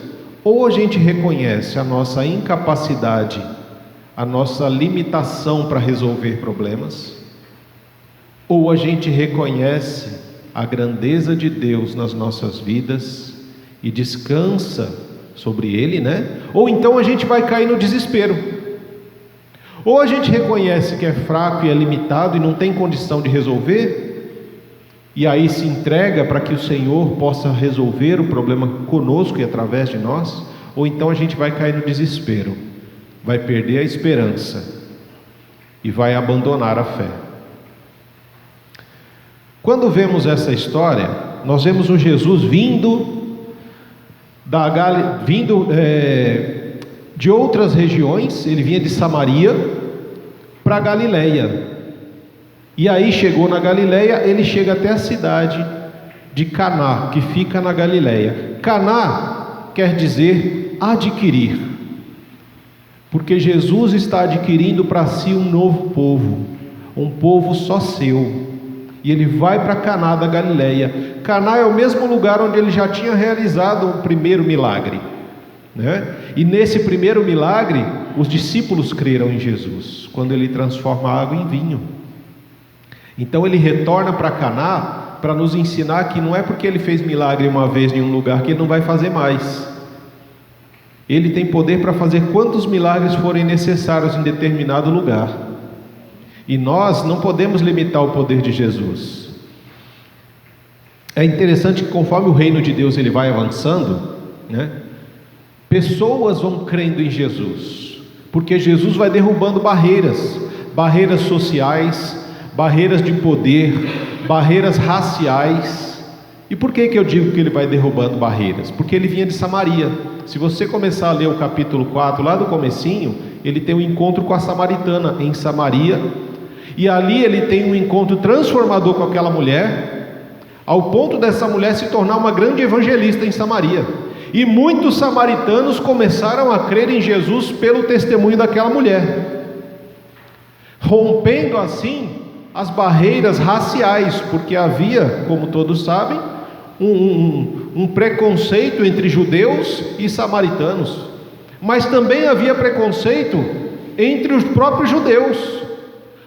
Ou a gente reconhece a nossa incapacidade, a nossa limitação para resolver problemas, ou a gente reconhece a grandeza de Deus nas nossas vidas e descansa sobre Ele, né? Ou então a gente vai cair no desespero. Ou a gente reconhece que é fraco e é limitado e não tem condição de resolver, e aí se entrega para que o Senhor possa resolver o problema conosco e através de nós. Ou então a gente vai cair no desespero, vai perder a esperança e vai abandonar a fé. Quando vemos essa história, nós vemos um Jesus vindo de outras regiões. Ele vinha de Samaria para Galileia, e aí chegou na Galileia, ele chega até a cidade de Caná, que fica na Galileia. Caná quer dizer adquirir, porque Jesus está adquirindo para si um novo povo, um povo só seu, e ele vai para Caná da Galileia. Caná é o mesmo lugar onde ele já tinha realizado o primeiro milagre, né? E nesse primeiro milagre, os discípulos creram em Jesus, quando ele transforma a água em vinho. Então ele retorna para Caná para nos ensinar que não é porque ele fez milagre uma vez em um lugar que ele não vai fazer mais. Ele tem poder para fazer quantos milagres forem necessários em determinado lugar. E nós não podemos limitar o poder de Jesus. É interessante que conforme o reino de Deus ele vai avançando, né, pessoas vão crendo em Jesus, porque Jesus vai derrubando barreiras sociais, barreiras de poder, barreiras raciais. E por que eu digo que ele vai derrubando barreiras? Porque ele vinha de Samaria. Se você começar a ler o capítulo 4, lá do comecinho, ele tem um encontro com a samaritana em Samaria, e ali ele tem um encontro transformador com aquela mulher, ao ponto dessa mulher se tornar uma grande evangelista em Samaria. E muitos samaritanos começaram a crer em Jesus pelo testemunho daquela mulher, rompendo assim as barreiras raciais, porque havia, como todos sabem, um preconceito entre judeus e samaritanos, mas também havia preconceito entre os próprios judeus,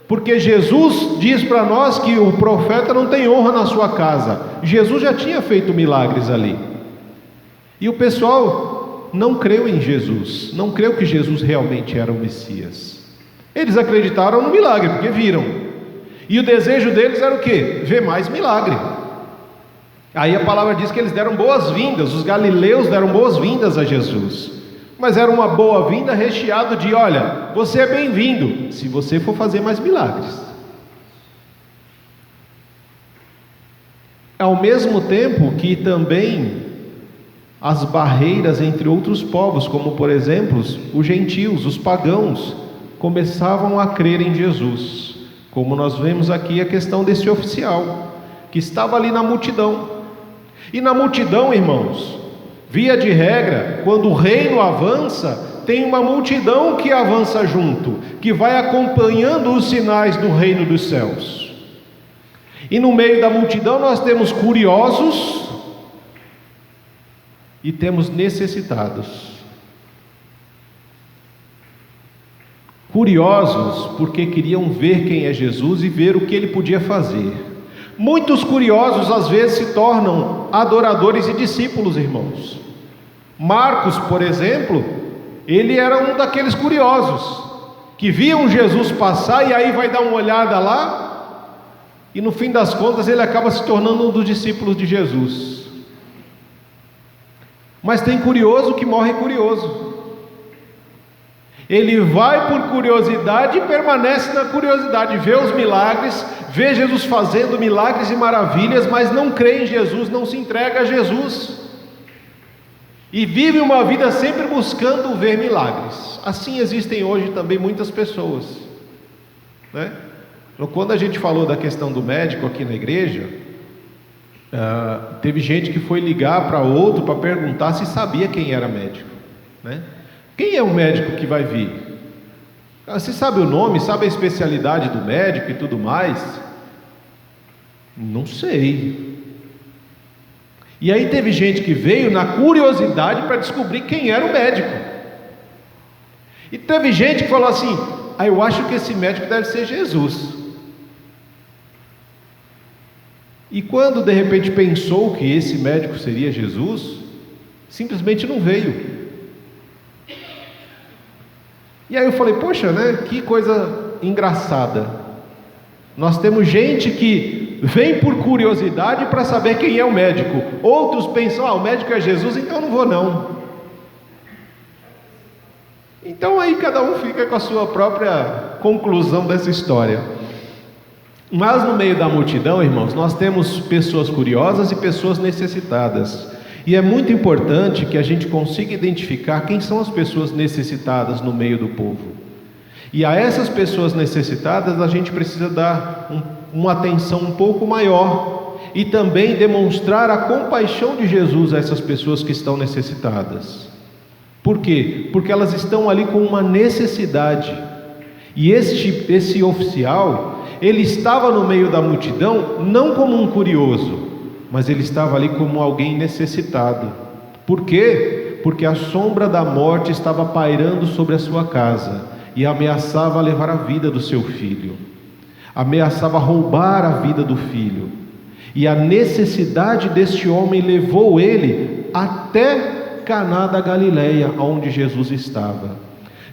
porque Jesus diz para nós que o profeta não tem honra na sua casa. Jesus já tinha feito milagres ali, e o pessoal não creu em Jesus, não creu que Jesus realmente era o Messias. Eles acreditaram no milagre, porque viram, e o desejo deles era o quê? Ver mais milagre. Aí a palavra diz que eles deram boas-vindas, os galileus deram boas-vindas a Jesus, mas era uma boa-vinda recheado de: olha, você é bem-vindo, se você for fazer mais milagres. Ao mesmo tempo que também as barreiras entre outros povos, como por exemplo os gentios, os pagãos, começavam a crer em Jesus, como nós vemos aqui a questão desse oficial, que estava ali na multidão. E na multidão, irmãos, via de regra, quando o reino avança, tem uma multidão que avança junto, que vai acompanhando os sinais do reino dos céus. E no meio da multidão nós temos curiosos e temos necessitados. Curiosos porque queriam ver quem é Jesus e ver o que ele podia fazer. Muitos curiosos às vezes se tornam adoradores e discípulos, irmãos. Marcos, por exemplo, ele era um daqueles curiosos que viam Jesus passar e aí vai dar uma olhada lá, e no fim das contas ele acaba se tornando um dos discípulos de Jesus. Mas tem curioso que morre curioso. Ele vai por curiosidade e permanece na curiosidade, vê os milagres, vê Jesus fazendo milagres e maravilhas, mas não crê em Jesus, não se entrega a Jesus, e vive uma vida sempre buscando ver milagres. Assim existem hoje também muitas pessoas, né? Quando a gente falou da questão do médico aqui na igreja, teve gente que foi ligar para outro para perguntar se sabia quem era médico, né? Quem é o médico que vai vir? Você sabe o nome, sabe a especialidade do médico e tudo mais? Não sei. E aí teve gente que veio na curiosidade para descobrir quem era o médico. E teve gente que falou assim: eu acho que esse médico deve ser Jesus. E quando de repente pensou que esse médico seria Jesus, simplesmente não veio. E aí eu falei: poxa, né? Que coisa engraçada. Nós temos gente que vem por curiosidade para saber quem é o médico. Outros pensam: o médico é Jesus, então eu não vou não. Então aí cada um fica com a sua própria conclusão dessa história. Mas no meio da multidão, irmãos, nós temos pessoas curiosas e pessoas necessitadas. E é muito importante que a gente consiga identificar quem são as pessoas necessitadas no meio do povo. E a essas pessoas necessitadas a gente precisa dar uma atenção um pouco maior e também demonstrar a compaixão de Jesus a essas pessoas que estão necessitadas. Por quê? Porque elas estão ali com uma necessidade. E esse oficial, ele estava no meio da multidão não como um curioso, mas ele estava ali como alguém necessitado. Por quê? Porque a sombra da morte estava pairando sobre a sua casa e ameaçava levar a vida do seu filho, ameaçava roubar a vida do filho. E a necessidade deste homem levou ele até Caná da Galileia, onde Jesus estava.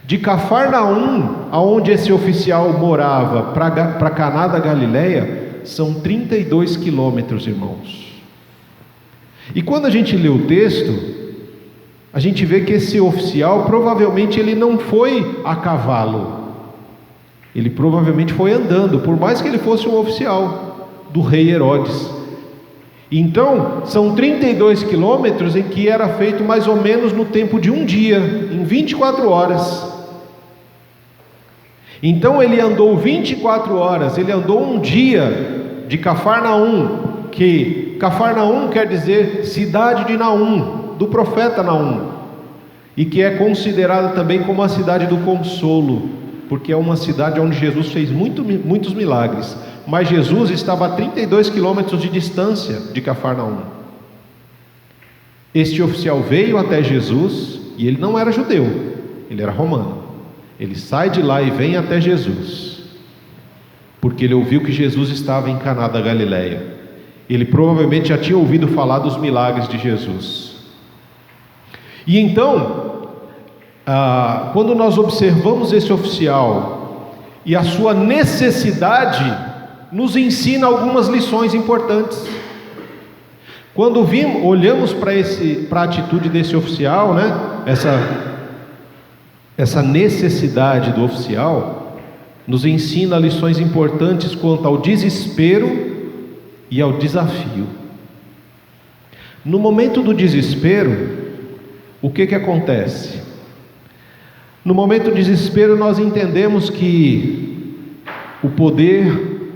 De Cafarnaum, aonde esse oficial morava, para Caná da Galileia, são 32 quilômetros, irmãos. E quando a gente lê o texto, a gente vê que esse oficial, provavelmente ele não foi a cavalo, ele provavelmente foi andando, por mais que ele fosse um oficial do rei Herodes. Então, são 32 quilômetros em que era feito mais ou menos no tempo de um dia, em 24 horas. Então ele andou 24 horas, ele andou um dia de Cafarnaum, que Cafarnaum quer dizer cidade de Naum, do profeta Naum, e que é considerada também como a cidade do consolo, porque é uma cidade onde Jesus fez muitos milagres. Mas Jesus estava a 32 quilômetros de distância de Cafarnaum. Este oficial veio até Jesus, e ele não era judeu, ele era romano. Ele sai de lá e vem até Jesus, porque ele ouviu que Jesus estava em Caná da Galileia. Ele provavelmente já tinha ouvido falar dos milagres de Jesus. E então, quando nós observamos esse oficial e a sua necessidade, nos ensina algumas lições importantes. Quando olhamos para a atitude desse oficial, né? Essa necessidade do oficial nos ensina lições importantes quanto ao desespero e ao desafio. No momento do desespero, o que acontece? No momento do desespero, nós entendemos que o poder,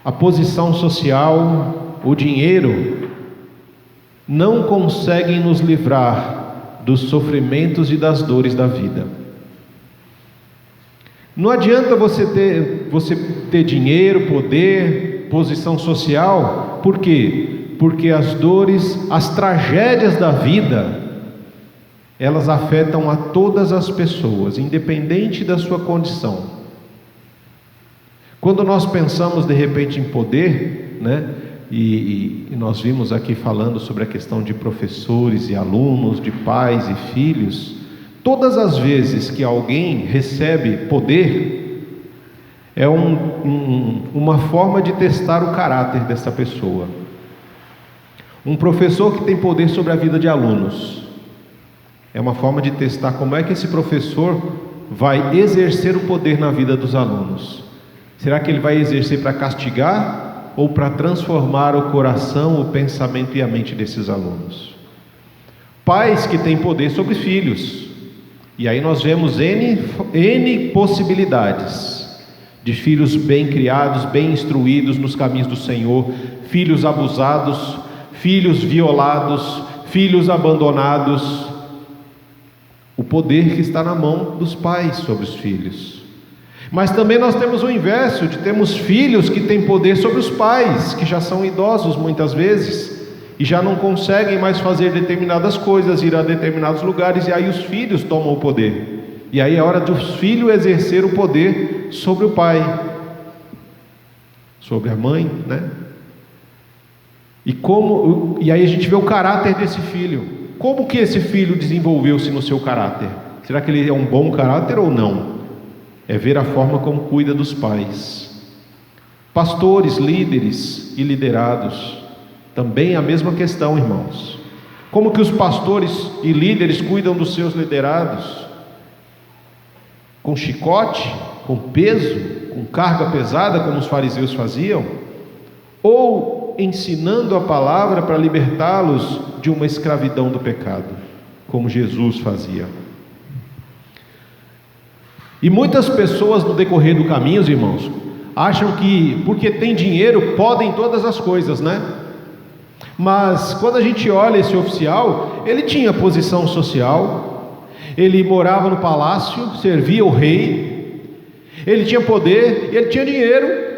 a posição social, o dinheiro não conseguem nos livrar dos sofrimentos e das dores da vida. Não adianta você ter dinheiro, poder, posição social. Por quê? Porque as dores, as tragédias da vida, elas afetam a todas as pessoas, independente da sua condição. Quando nós pensamos de repente em poder, né? E nós vimos aqui falando sobre a questão de professores e alunos, de pais e filhos. Todas as vezes que alguém recebe poder, é uma forma de testar o caráter dessa pessoa. Um professor que tem poder sobre a vida de alunos, é uma forma de testar como é que esse professor vai exercer o poder na vida dos alunos? Será que ele vai exercer para castigar ou para transformar o coração, o pensamento e a mente desses alunos? Pais que têm poder sobre filhos, e aí nós vemos N possibilidades de filhos bem criados, bem instruídos nos caminhos do Senhor, filhos abusados, filhos violados, filhos abandonados. O poder que está na mão dos pais sobre os filhos. Mas também nós temos o inverso, de termos filhos que têm poder sobre os pais, que já são idosos muitas vezes, e já não conseguem mais fazer determinadas coisas, ir a determinados lugares, e aí os filhos tomam o poder. E aí é hora dos filhos exercer o poder sobre o pai, sobre a mãe, né? E aí a gente vê o caráter desse filho. Como que esse filho desenvolveu-se no seu caráter? Será que ele é um bom caráter ou não? É ver a forma como cuida dos pais. Pastores, líderes e liderados, também a mesma questão, irmãos. Como que os pastores e líderes cuidam dos seus liderados? Com chicote, com peso, com carga pesada, como os fariseus faziam? Ou ensinando a palavra para libertá-los de uma escravidão do pecado, como Jesus fazia? E muitas pessoas no decorrer do caminho, irmãos, acham que porque tem dinheiro podem todas as coisas, né? Mas quando a gente olha esse oficial, ele tinha posição social, ele morava no palácio, servia o rei, ele tinha poder, ele tinha dinheiro.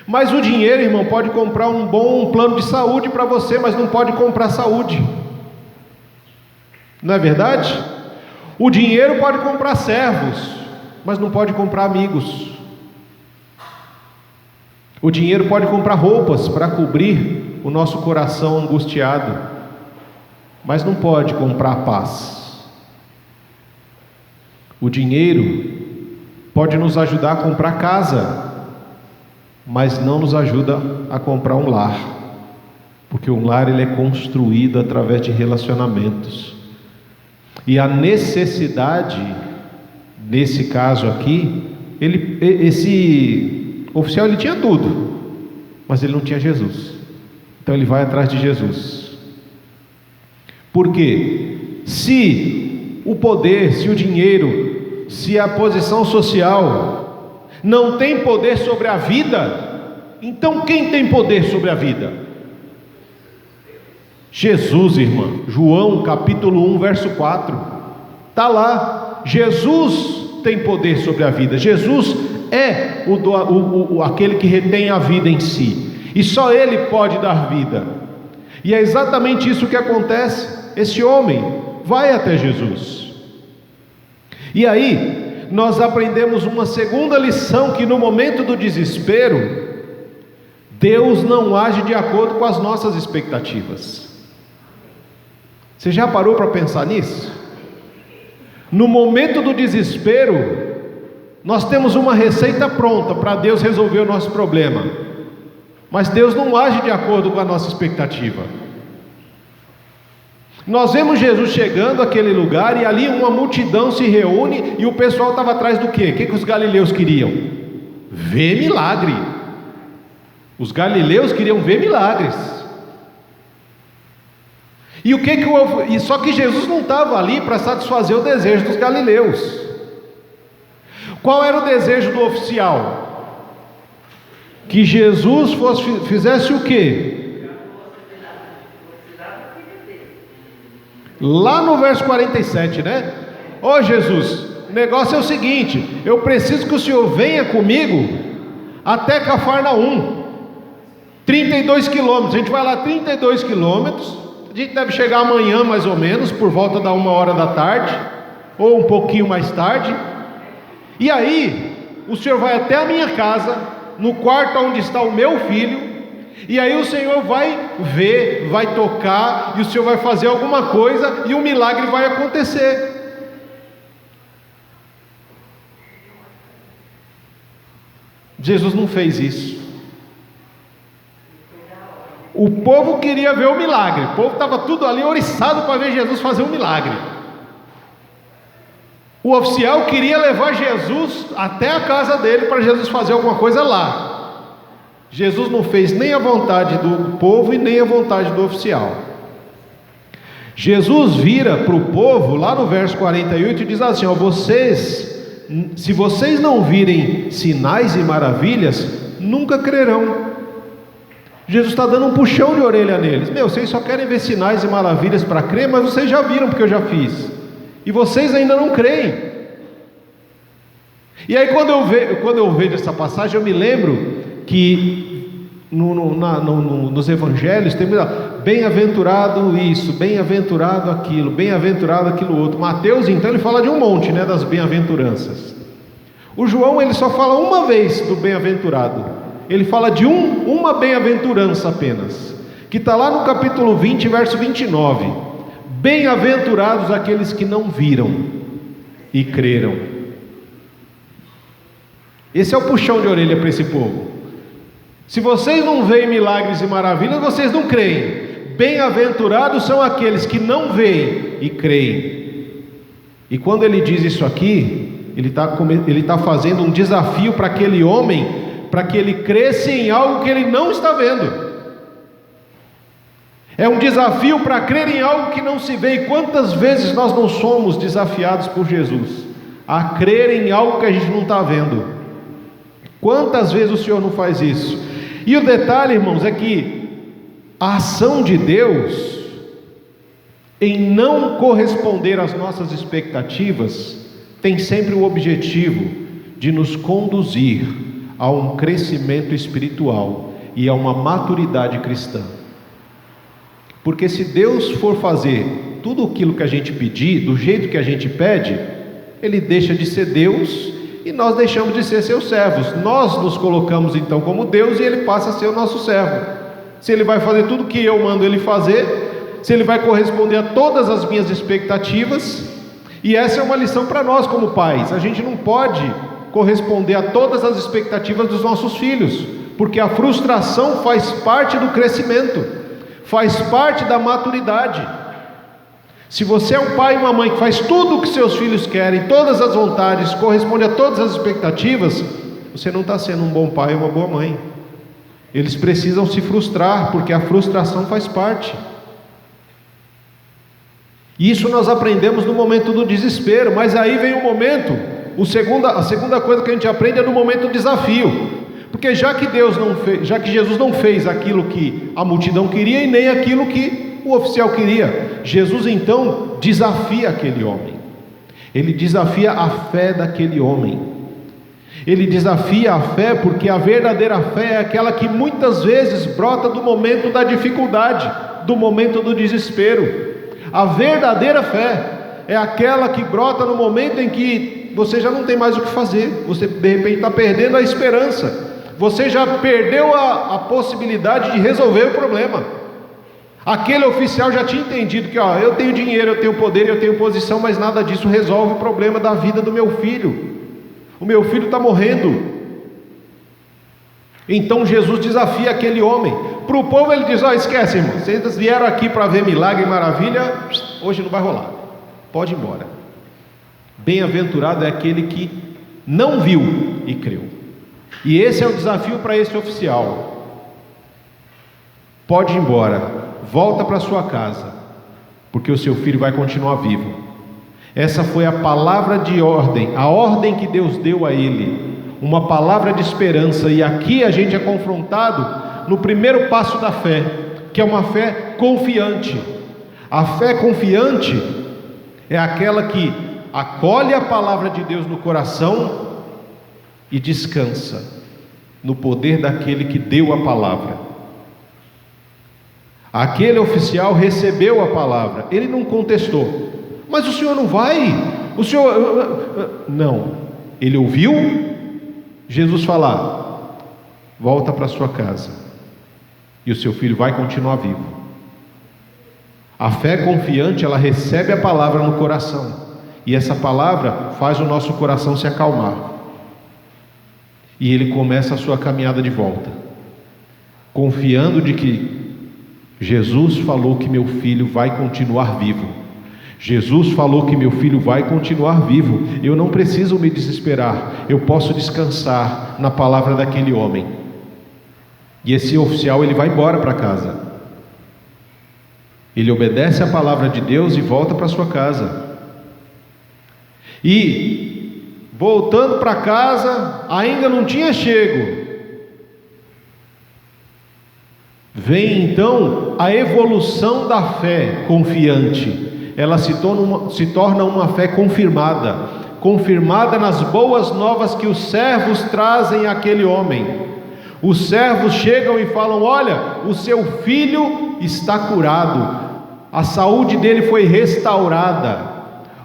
Mas o dinheiro, irmão, pode comprar um bom plano de saúde para você, mas não pode comprar saúde. Não é verdade? O dinheiro pode comprar servos, mas não pode comprar amigos. O dinheiro pode comprar roupas para cobrir o nosso coração angustiado, mas não pode comprar paz. O dinheiro pode nos ajudar a comprar casa, mas não nos ajuda a comprar um lar, porque um lar ele é construído através de relacionamentos. E a necessidade, nesse caso aqui, esse oficial ele tinha tudo, mas ele não tinha Jesus. Então ele vai atrás de Jesus. Por quê? Se o poder, se o dinheiro, se a posição social não tem poder sobre a vida, então quem tem poder sobre a vida? Jesus, irmã. João capítulo 1 verso 4, está lá. Jesus tem poder sobre a vida. Jesus é aquele que retém a vida em si, e só Ele pode dar vida. E é exatamente isso que acontece. Esse homem vai até Jesus, e aí nós aprendemos uma segunda lição, que no momento do desespero, Deus não age de acordo com as nossas expectativas. Você já parou para pensar nisso? No momento do desespero, nós temos uma receita pronta para Deus resolver o nosso problema, mas Deus não age de acordo com a nossa expectativa. Nós vemos Jesus chegando àquele lugar, e ali uma multidão se reúne, e o pessoal estava atrás do quê? O que os galileus queriam? Ver milagre. Os galileus queriam ver milagres. E o que e só que Jesus não estava ali para satisfazer o desejo dos galileus. Qual era o desejo do oficial? Que Jesus fizesse o quê? Lá no verso 47, né? Ô Jesus, o negócio é o seguinte: eu preciso que o Senhor venha comigo até Cafarnaum, 32 quilômetros. A gente vai lá 32 quilômetros. A gente deve chegar amanhã mais ou menos, por volta da 1h da tarde, ou um pouquinho mais tarde. E aí, o Senhor vai até a minha casa, no quarto onde está o meu filho, e aí o Senhor vai ver, vai tocar, e o Senhor vai fazer alguma coisa, e um milagre vai acontecer. Jesus não fez isso. O povo queria ver o milagre, o povo estava tudo ali oriçado para ver Jesus fazer um milagre. O oficial queria levar Jesus até a casa dele para Jesus fazer alguma coisa lá. Jesus não fez nem a vontade do povo e nem a vontade do oficial. Jesus vira para o povo, lá no verso 48, e diz assim: ó, se vocês não virem sinais e maravilhas, nunca crerão. Jesus está dando um puxão de orelha neles. Vocês só querem ver sinais e maravilhas para crer, mas vocês já viram porque eu já fiz, e vocês ainda não creem. E aí quando eu vejo essa passagem, eu me lembro que nos evangelhos tem bem-aventurado isso, bem-aventurado aquilo, bem-aventurado aquilo outro. Mateus, então, ele fala de um monte, das bem-aventuranças. O João, ele só fala uma vez do bem-aventurado. Ele fala de uma bem-aventurança apenas, que está lá no capítulo 20, verso 29. Bem-aventurados aqueles que não viram e creram. Esse é o puxão de orelha para esse povo. Se vocês não veem milagres e maravilhas, vocês não creem. Bem-aventurados são aqueles que não veem e creem. E quando ele diz isso aqui, ele está fazendo um desafio para aquele homem, para que ele cresça em algo que ele não está vendo. É um desafio para crer em algo que não se vê. E quantas vezes nós não somos desafiados por Jesus a crer em algo que a gente não está vendo? Quantas vezes o Senhor não faz isso? E o detalhe, irmãos, é que a ação de Deus em não corresponder às nossas expectativas tem sempre o objetivo de nos conduzir a um crescimento espiritual e a uma maturidade cristã. Porque se Deus for fazer tudo aquilo que a gente pedir, do jeito que a gente pede, Ele deixa de ser Deus e nós deixamos de ser seus servos. Nós nos colocamos então como Deus e Ele passa a ser o nosso servo. Se Ele vai fazer tudo o que eu mando Ele fazer, se Ele vai corresponder a todas as minhas expectativas, e essa é uma lição para nós como pais. A gente não pode corresponder a todas as expectativas dos nossos filhos, porque a frustração faz parte do crescimento, faz parte da maturidade. Se você é um pai e uma mãe que faz tudo o que seus filhos querem, todas as vontades, corresponde a todas as expectativas, você não está sendo um bom pai ou uma boa mãe. Eles precisam se frustrar, porque a frustração faz parte. Isso nós aprendemos no momento do desespero, mas aí vem o momento, a segunda coisa que a gente aprende é no momento do desafio. Porque já que Jesus não fez aquilo que a multidão queria e nem aquilo que o oficial queria, Jesus então desafia aquele homem. Ele desafia a fé daquele homem. Ele desafia a fé porque a verdadeira fé é aquela que muitas vezes brota do momento da dificuldade, do momento do desespero. A verdadeira fé é aquela que brota no momento em que você já não tem mais o que fazer, você de repente está perdendo a esperança, você já perdeu a possibilidade de resolver o problema. Aquele oficial já tinha entendido que eu tenho dinheiro, eu tenho poder, eu tenho posição, mas nada disso resolve o problema da vida do meu filho. O meu filho está morrendo. Então Jesus desafia aquele homem. Para o povo ele diz: esquece, irmão, vocês vieram aqui para ver milagre e maravilha, hoje não vai rolar, pode ir embora. Bem-aventurado é aquele que não viu e creu. E esse é o desafio para esse oficial. Pode ir embora, volta para sua casa, porque o seu filho vai continuar vivo. Essa foi a palavra de ordem, a ordem que Deus deu a ele, uma palavra de esperança. E aqui a gente é confrontado no primeiro passo da fé, que é uma fé confiante. A fé confiante é aquela que acolhe a palavra de Deus no coração e descansa no poder daquele que deu a palavra. Aquele oficial recebeu a palavra, ele não contestou. Mas o senhor não vai? O senhor... Não. Ele ouviu Jesus falar: volta para sua casa, e o seu filho vai continuar vivo. A fé confiante, ela recebe a palavra no coração, e essa palavra faz o nosso coração se acalmar, e ele começa a sua caminhada de volta, confiando de que Jesus falou que meu filho vai continuar vivo. Jesus falou que meu filho vai continuar vivo. Eu não preciso me desesperar. Eu posso descansar na palavra daquele homem. E esse oficial, ele vai embora para casa. Ele obedece a palavra de Deus e volta para sua casa. E voltando para casa, ainda não tinha chego. Vem então a evolução da fé confiante. Ela se torna uma fé confirmada nas boas novas que os servos trazem àquele homem. Os servos chegam e falam: olha, o seu filho está curado, a saúde dele foi restaurada.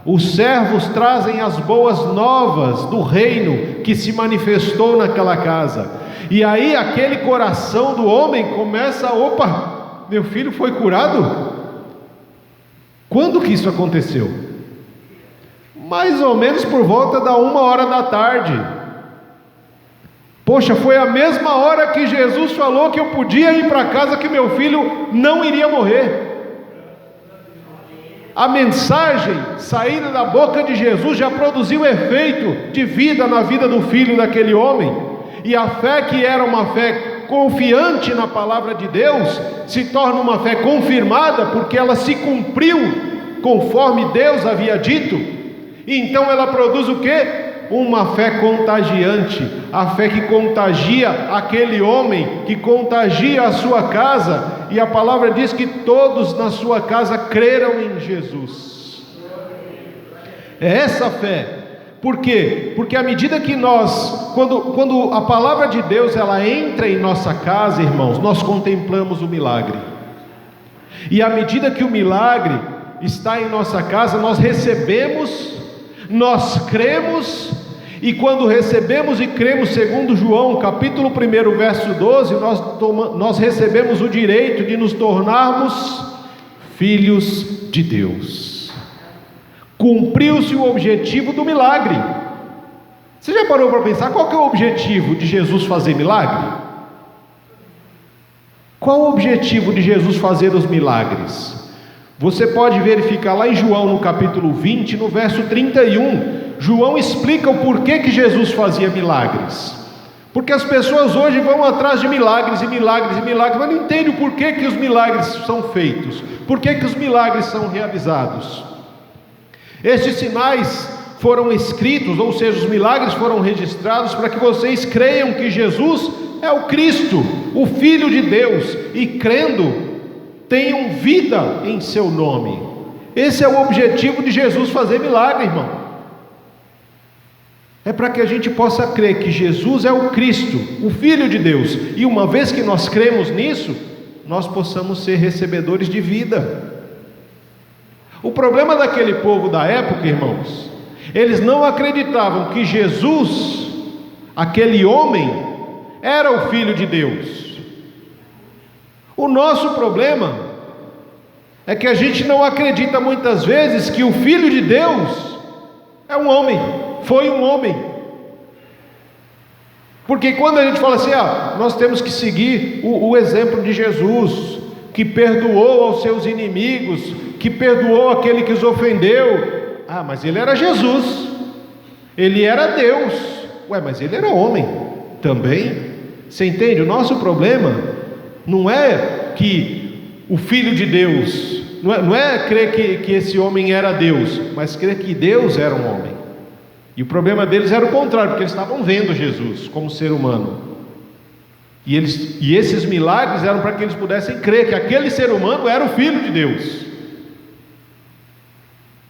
Os servos trazem as boas novas do reino que se manifestou naquela casa. E aí aquele coração do homem começa: opa, meu filho foi curado? Quando que isso aconteceu? Mais ou menos por volta da 1h da tarde. Poxa, foi a mesma hora que Jesus falou que eu podia ir para casa, que meu filho não iria morrer. A mensagem saída da boca de Jesus já produziu efeito de vida na vida do filho daquele homem. E a fé, que era uma fé confiante na palavra de Deus, se torna uma fé confirmada, porque ela se cumpriu conforme Deus havia dito. E então ela produz o quê? Uma fé contagiante, a fé que contagia aquele homem, que contagia a sua casa. E a palavra diz que todos na sua casa creram em Jesus. É essa fé. Por quê? Porque à medida que nós, quando a palavra de Deus ela entra em nossa casa, irmãos, nós contemplamos o milagre. E à medida que o milagre está em nossa casa, nós recebemos, nós cremos, e quando recebemos e cremos, segundo João, capítulo 1, verso 12, nós recebemos o direito de nos tornarmos filhos de Deus. Cumpriu-se o objetivo do milagre. Você já parou para pensar qual que é o objetivo de Jesus fazer milagre? Qual o objetivo de Jesus fazer os milagres? Você pode verificar lá em João, no capítulo 20, no verso 31. João explica o porquê que Jesus fazia milagres. Porque as pessoas hoje vão atrás de milagres e milagres e milagres, mas não entendem o porquê que os milagres são feitos, porquê que os milagres são realizados. Estes sinais foram escritos, ou seja, os milagres foram registrados para que vocês creiam que Jesus é o Cristo, o Filho de Deus, e crendo, tenham vida em seu nome. Esse é o objetivo de Jesus fazer milagre, irmão. É para que a gente possa crer que Jesus é o Cristo, o Filho de Deus, e uma vez que nós cremos nisso, nós possamos ser recebedores de vida. O problema daquele povo da época, irmãos, eles não acreditavam que Jesus, aquele homem, era o Filho de Deus. O nosso problema é que a gente não acredita muitas vezes que o Filho de Deus é um homem, foi um homem. Porque quando a gente fala assim, nós temos que seguir o exemplo de Jesus, que perdoou aos seus inimigos, que perdoou aquele que os ofendeu. Mas ele era Jesus, ele era Deus. Mas ele era homem também. Você entende? O nosso problema não é que o Filho de Deus, não é crer que esse homem era Deus, mas crer que Deus era um homem. E o problema deles era o contrário, porque eles estavam vendo Jesus como ser humano. E esses milagres eram para que eles pudessem crer que aquele ser humano era o Filho de Deus.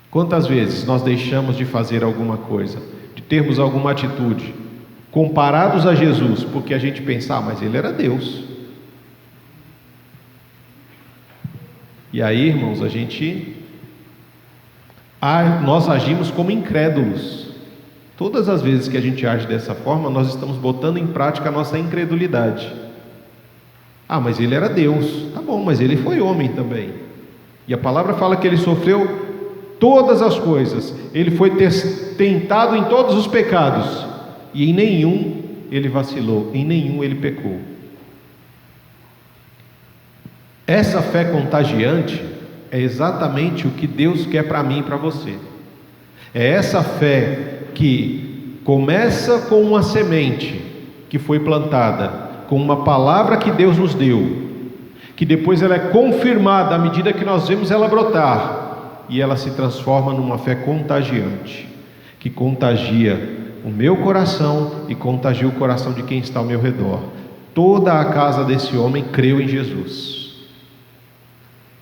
Quantas vezes nós deixamos de fazer alguma coisa, de termos alguma atitude, comparados a Jesus, porque a gente pensa, mas ele era Deus. E aí, irmãos, nós agimos como incrédulos. Todas as vezes que a gente age dessa forma, nós estamos botando em prática a nossa incredulidade. Mas ele era Deus. Tá bom, mas ele foi homem também. E a palavra fala que ele sofreu todas as coisas. Ele foi tentado em todos os pecados. E em nenhum ele vacilou, em nenhum ele pecou. Essa fé contagiante é exatamente o que Deus quer para mim e para você. É essa fé que começa com uma semente que foi plantada, com uma palavra que Deus nos deu, que depois ela é confirmada à medida que nós vemos ela brotar, e ela se transforma numa fé contagiante, que contagia o meu coração e contagia o coração de quem está ao meu redor. Toda a casa desse homem creu em Jesus,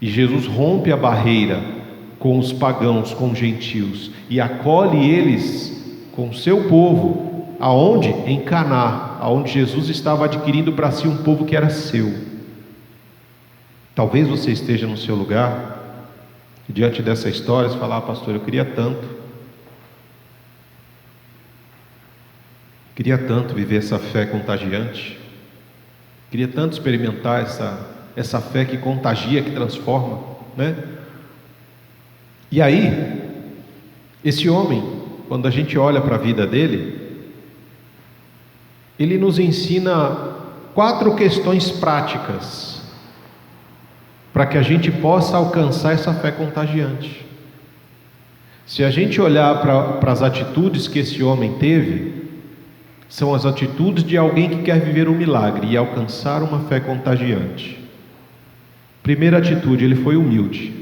e Jesus rompe a barreira com os pagãos, com os gentios, e acolhe eles com o seu povo. Aonde? Em Caná, aonde Jesus estava adquirindo para si um povo que era seu. Talvez você esteja no seu lugar, diante dessa história, você fala: pastor, eu queria tanto viver essa fé contagiante, queria tanto experimentar essa fé que contagia, que transforma, né? E aí, esse homem, quando a gente olha para a vida dele, ele nos ensina 4 questões práticas para que a gente possa alcançar essa fé contagiante. Se a gente olhar para as atitudes que esse homem teve, são as atitudes de alguém que quer viver um milagre e alcançar uma fé contagiante. Primeira atitude, ele foi humilde.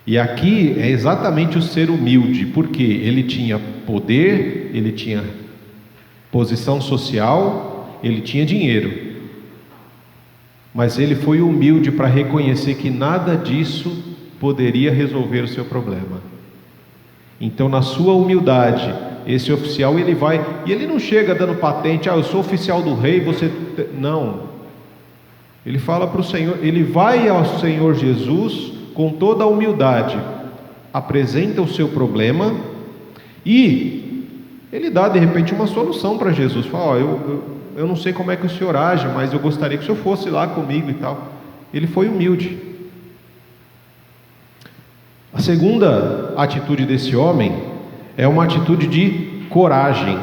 E aqui é exatamente o ser humilde, porque ele tinha poder, ele tinha posição social, ele tinha dinheiro, mas ele foi humilde para reconhecer que nada disso poderia resolver o seu problema. Então, na sua humildade, esse oficial ele vai, e ele não chega dando patente: eu sou oficial do rei, você... Não, ele fala para o Senhor, ele vai ao Senhor Jesus com toda a humildade, apresenta o seu problema e ele dá de repente uma solução para Jesus. Fala: eu não sei como é que o senhor age, mas eu gostaria que o senhor fosse lá comigo e tal. Ele foi humilde. A segunda atitude desse homem é uma atitude de coragem,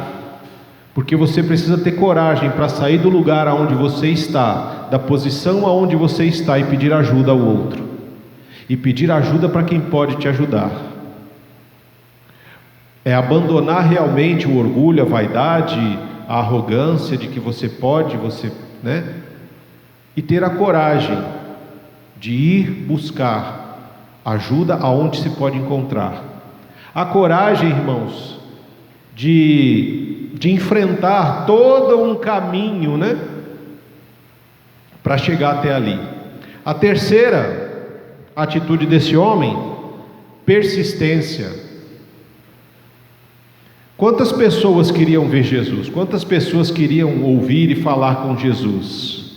porque você precisa ter coragem para sair do lugar aonde você está, da posição aonde você está, e pedir ajuda ao outro, e pedir ajuda para quem pode te ajudar. É abandonar realmente o orgulho, a vaidade, a arrogância de que você pode, né? E ter a coragem de ir buscar ajuda aonde se pode encontrar. A coragem, irmãos, de enfrentar todo um caminho, né, para chegar até ali. A terceira atitude desse homem, persistência. Quantas pessoas queriam ver Jesus? Quantas pessoas queriam ouvir e falar com Jesus?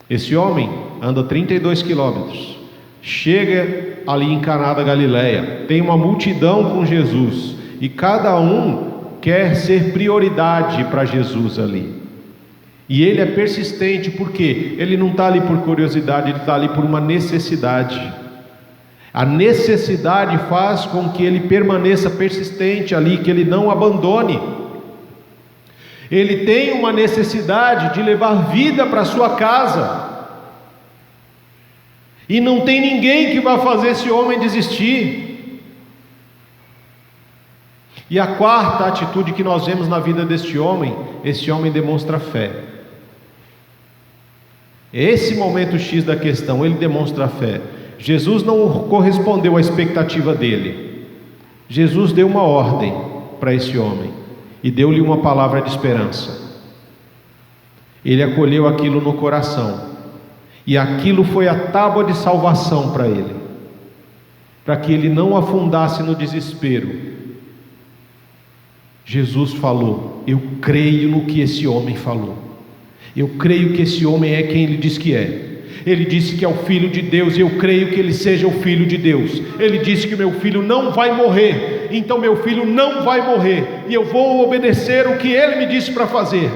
Esse homem anda 32 quilômetros, chega ali em Caná da Galileia, tem uma multidão com Jesus, e cada um quer ser prioridade para Jesus ali. E ele é persistente, porque ele não está ali por curiosidade, ele está ali por uma necessidade. A necessidade faz com que ele permaneça persistente ali, que ele não abandone. Ele tem uma necessidade de levar vida para sua casa, e não tem ninguém que vá fazer esse homem desistir. E a quarta atitude que nós vemos na vida deste homem, esse homem demonstra fé. Esse momento X da questão, ele demonstra fé. Jesus não correspondeu à expectativa dele. Jesus deu uma ordem para esse homem e deu-lhe uma palavra de esperança. Ele acolheu aquilo no coração, e aquilo foi a tábua de salvação para ele, para que ele não afundasse no desespero. Jesus falou: eu creio no que esse homem falou, eu creio que esse homem é quem ele diz que é. Ele disse que é o Filho de Deus, e eu creio que ele seja o Filho de Deus. Ele disse que meu filho não vai morrer, então meu filho não vai morrer, e eu vou obedecer o que ele me disse para fazer.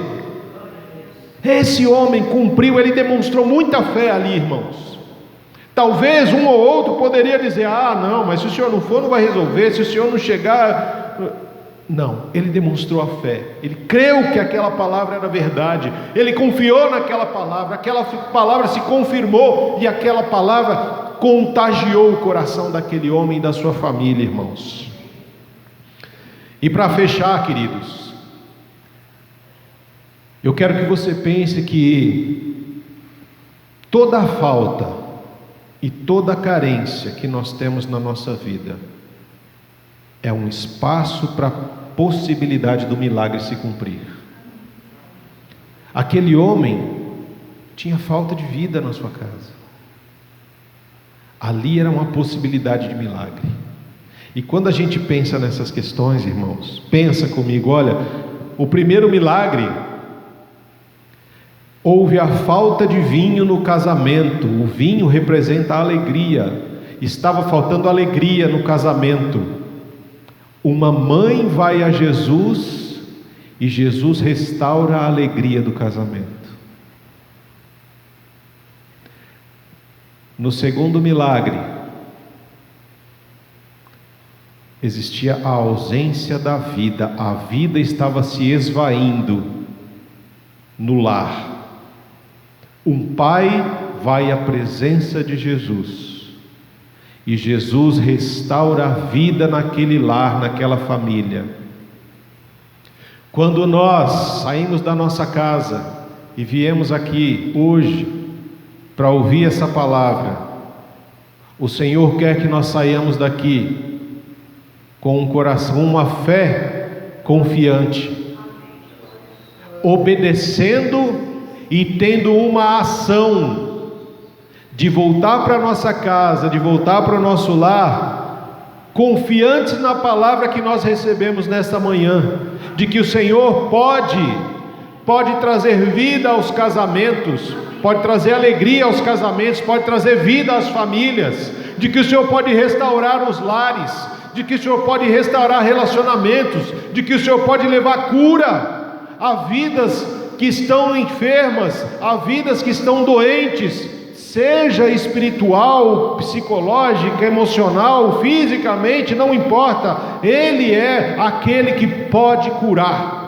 Esse homem cumpriu, ele demonstrou muita fé ali, irmãos. Talvez um ou outro poderia dizer: não, mas se o senhor não for, não vai resolver, se o senhor não chegar... Não, ele demonstrou a fé, ele creu que aquela palavra era verdade, ele confiou naquela palavra, aquela palavra se confirmou, e aquela palavra contagiou o coração daquele homem e da sua família, irmãos. E para fechar, queridos, eu quero que você pense que toda a falta e toda a carência que nós temos na nossa vida é um espaço para a possibilidade do milagre se cumprir. Aquele homem tinha falta de vida na sua casa. Ali era uma possibilidade de milagre. E quando a gente pensa nessas questões, irmãos, pensa comigo, olha, o primeiro milagre, houve a falta de vinho no casamento. O vinho representa a alegria. Estava faltando alegria no casamento. Uma mãe vai a Jesus e Jesus restaura a alegria do casamento. No segundo milagre, existia a ausência da vida. A vida estava se esvaindo no lar. Um pai vai à presença de Jesus e Jesus restaura a vida naquele lar, naquela família. Quando nós saímos da nossa casa e viemos aqui hoje para ouvir essa palavra, o Senhor quer que nós saiamos daqui com um coração, uma fé confiante, obedecendo e tendo uma ação de voltar para nossa casa, de voltar para o nosso lar, confiantes na palavra que nós recebemos nesta manhã, de que o Senhor pode trazer vida aos casamentos, pode trazer alegria aos casamentos, pode trazer vida às famílias, de que o Senhor pode restaurar os lares, de que o Senhor pode restaurar relacionamentos, de que o Senhor pode levar cura a vidas que estão enfermas, a vidas que estão doentes, seja espiritual, psicológica, emocional, fisicamente, não importa, Ele é aquele que pode curar.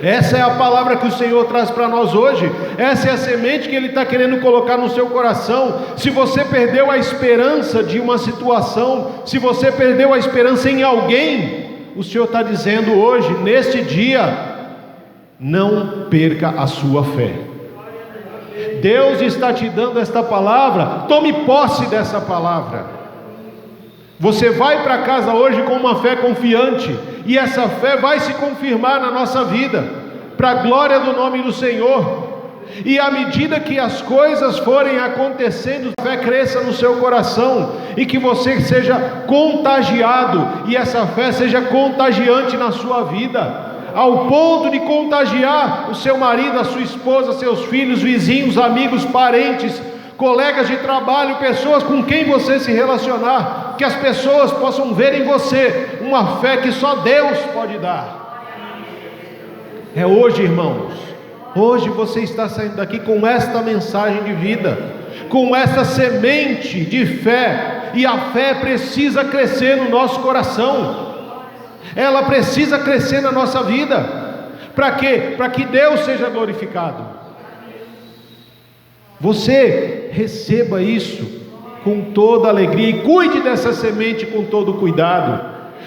Essa é a palavra que o Senhor traz para nós hoje. Essa é a semente que Ele está querendo colocar no seu coração. Se você perdeu a esperança de uma situação, se você perdeu a esperança em alguém, o Senhor está dizendo hoje, neste dia, não perca a sua fé. Deus está te dando esta palavra, tome posse dessa palavra. Você vai para casa hoje com uma fé confiante, e essa fé vai se confirmar na nossa vida, para a glória do nome do Senhor. E à medida que as coisas forem acontecendo, a fé cresça no seu coração, e que você seja contagiado, e essa fé seja contagiante na sua vida, ao ponto de contagiar o seu marido, a sua esposa, seus filhos, vizinhos, amigos, parentes, colegas de trabalho, pessoas com quem você se relacionar, que as pessoas possam ver em você uma fé que só Deus pode dar. É hoje, irmãos, hoje você está saindo daqui com esta mensagem de vida, com esta semente de fé, e a fé precisa crescer no nosso coração, ela precisa crescer na nossa vida. Para quê? Para que Deus seja glorificado. Você receba isso com toda alegria e cuide dessa semente com todo cuidado.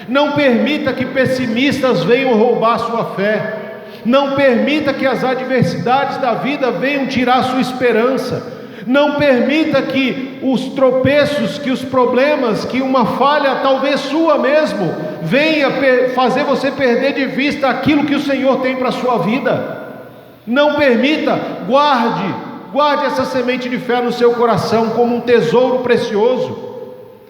Não permita que pessimistas venham roubar sua fé. Não permita que as adversidades da vida venham tirar sua esperança. Não permita que os tropeços, que os problemas, que uma falha, talvez sua mesmo, venha fazer você perder de vista aquilo que o Senhor tem para a sua vida. Não permita, guarde essa semente de fé no seu coração como um tesouro precioso,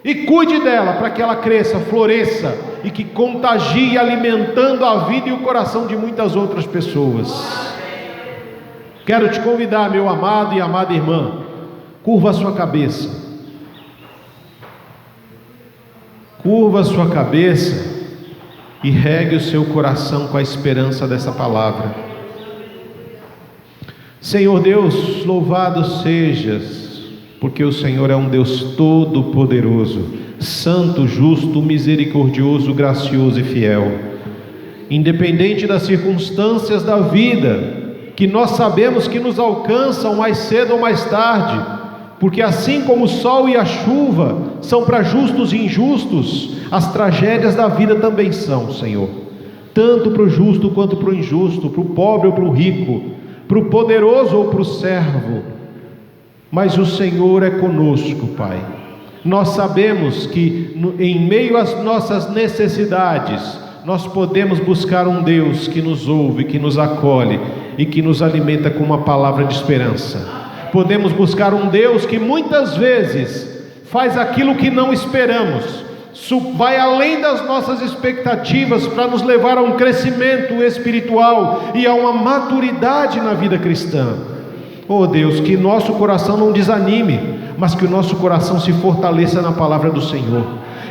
e cuide dela para que ela cresça, floresça, e que contagie, alimentando a vida e o coração de muitas outras pessoas. Quero te convidar, meu amado e amada irmã, curva a sua cabeça. Curva a sua cabeça e regue o seu coração com a esperança dessa palavra. Senhor Deus, louvado sejas, porque o Senhor é um Deus todo-poderoso, santo, justo, misericordioso, gracioso e fiel. Independente das circunstâncias da vida, que nós sabemos que nos alcançam mais cedo ou mais tarde, porque assim como o sol e a chuva são para justos e injustos, as tragédias da vida também são, Senhor, tanto para o justo quanto para o injusto, para o pobre ou para o rico, para o poderoso ou para o servo. Mas o Senhor é conosco, Pai. Nós sabemos que em meio às nossas necessidades, nós podemos buscar um Deus que nos ouve, que nos acolhe e que nos alimenta com uma palavra de esperança. Podemos buscar um Deus que muitas vezes faz aquilo que não esperamos, vai além das nossas expectativas para nos levar a um crescimento espiritual e a uma maturidade na vida cristã. Oh Deus, que nosso coração não desanime, mas que o nosso coração se fortaleça na palavra do Senhor,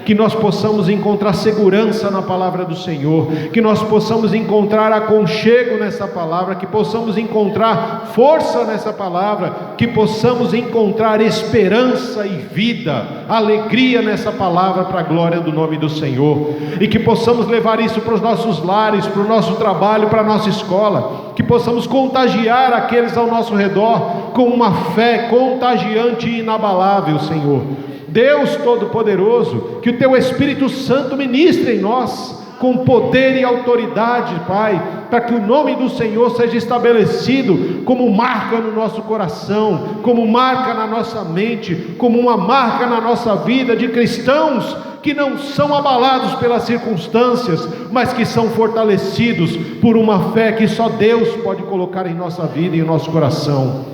que nós possamos encontrar segurança na palavra do Senhor, que nós possamos encontrar aconchego nessa palavra, que possamos encontrar força nessa palavra, que possamos encontrar esperança e vida, alegria nessa palavra, para a glória do nome do Senhor, e que possamos levar isso para os nossos lares, para o nosso trabalho, para a nossa escola, que possamos contagiar aqueles ao nosso redor com uma fé contagiante e inabalável, Senhor. Deus Todo-Poderoso, que o Teu Espírito Santo ministre em nós com poder e autoridade, Pai, para que o nome do Senhor seja estabelecido como marca no nosso coração, como marca na nossa mente, como uma marca na nossa vida de cristãos que não são abalados pelas circunstâncias, mas que são fortalecidos por uma fé que só Deus pode colocar em nossa vida e em nosso coração.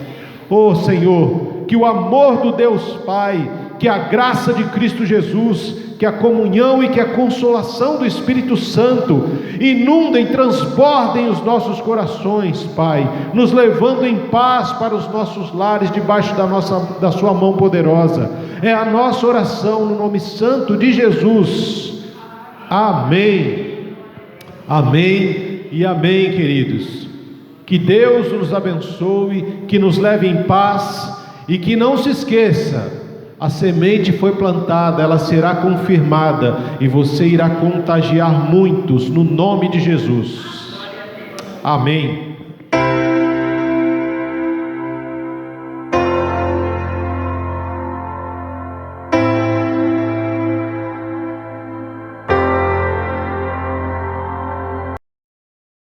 Oh Senhor, que o amor do Deus Pai, que a graça de Cristo Jesus, que a comunhão e que a consolação do Espírito Santo inundem, transbordem os nossos corações, Pai, nos levando em paz para os nossos lares, debaixo da sua mão poderosa. É a nossa oração no nome santo de Jesus. Amém. Amém e amém, queridos. Que Deus nos abençoe, que nos leve em paz e que não se esqueça: a semente foi plantada, ela será confirmada e você irá contagiar muitos no nome de Jesus. Amém.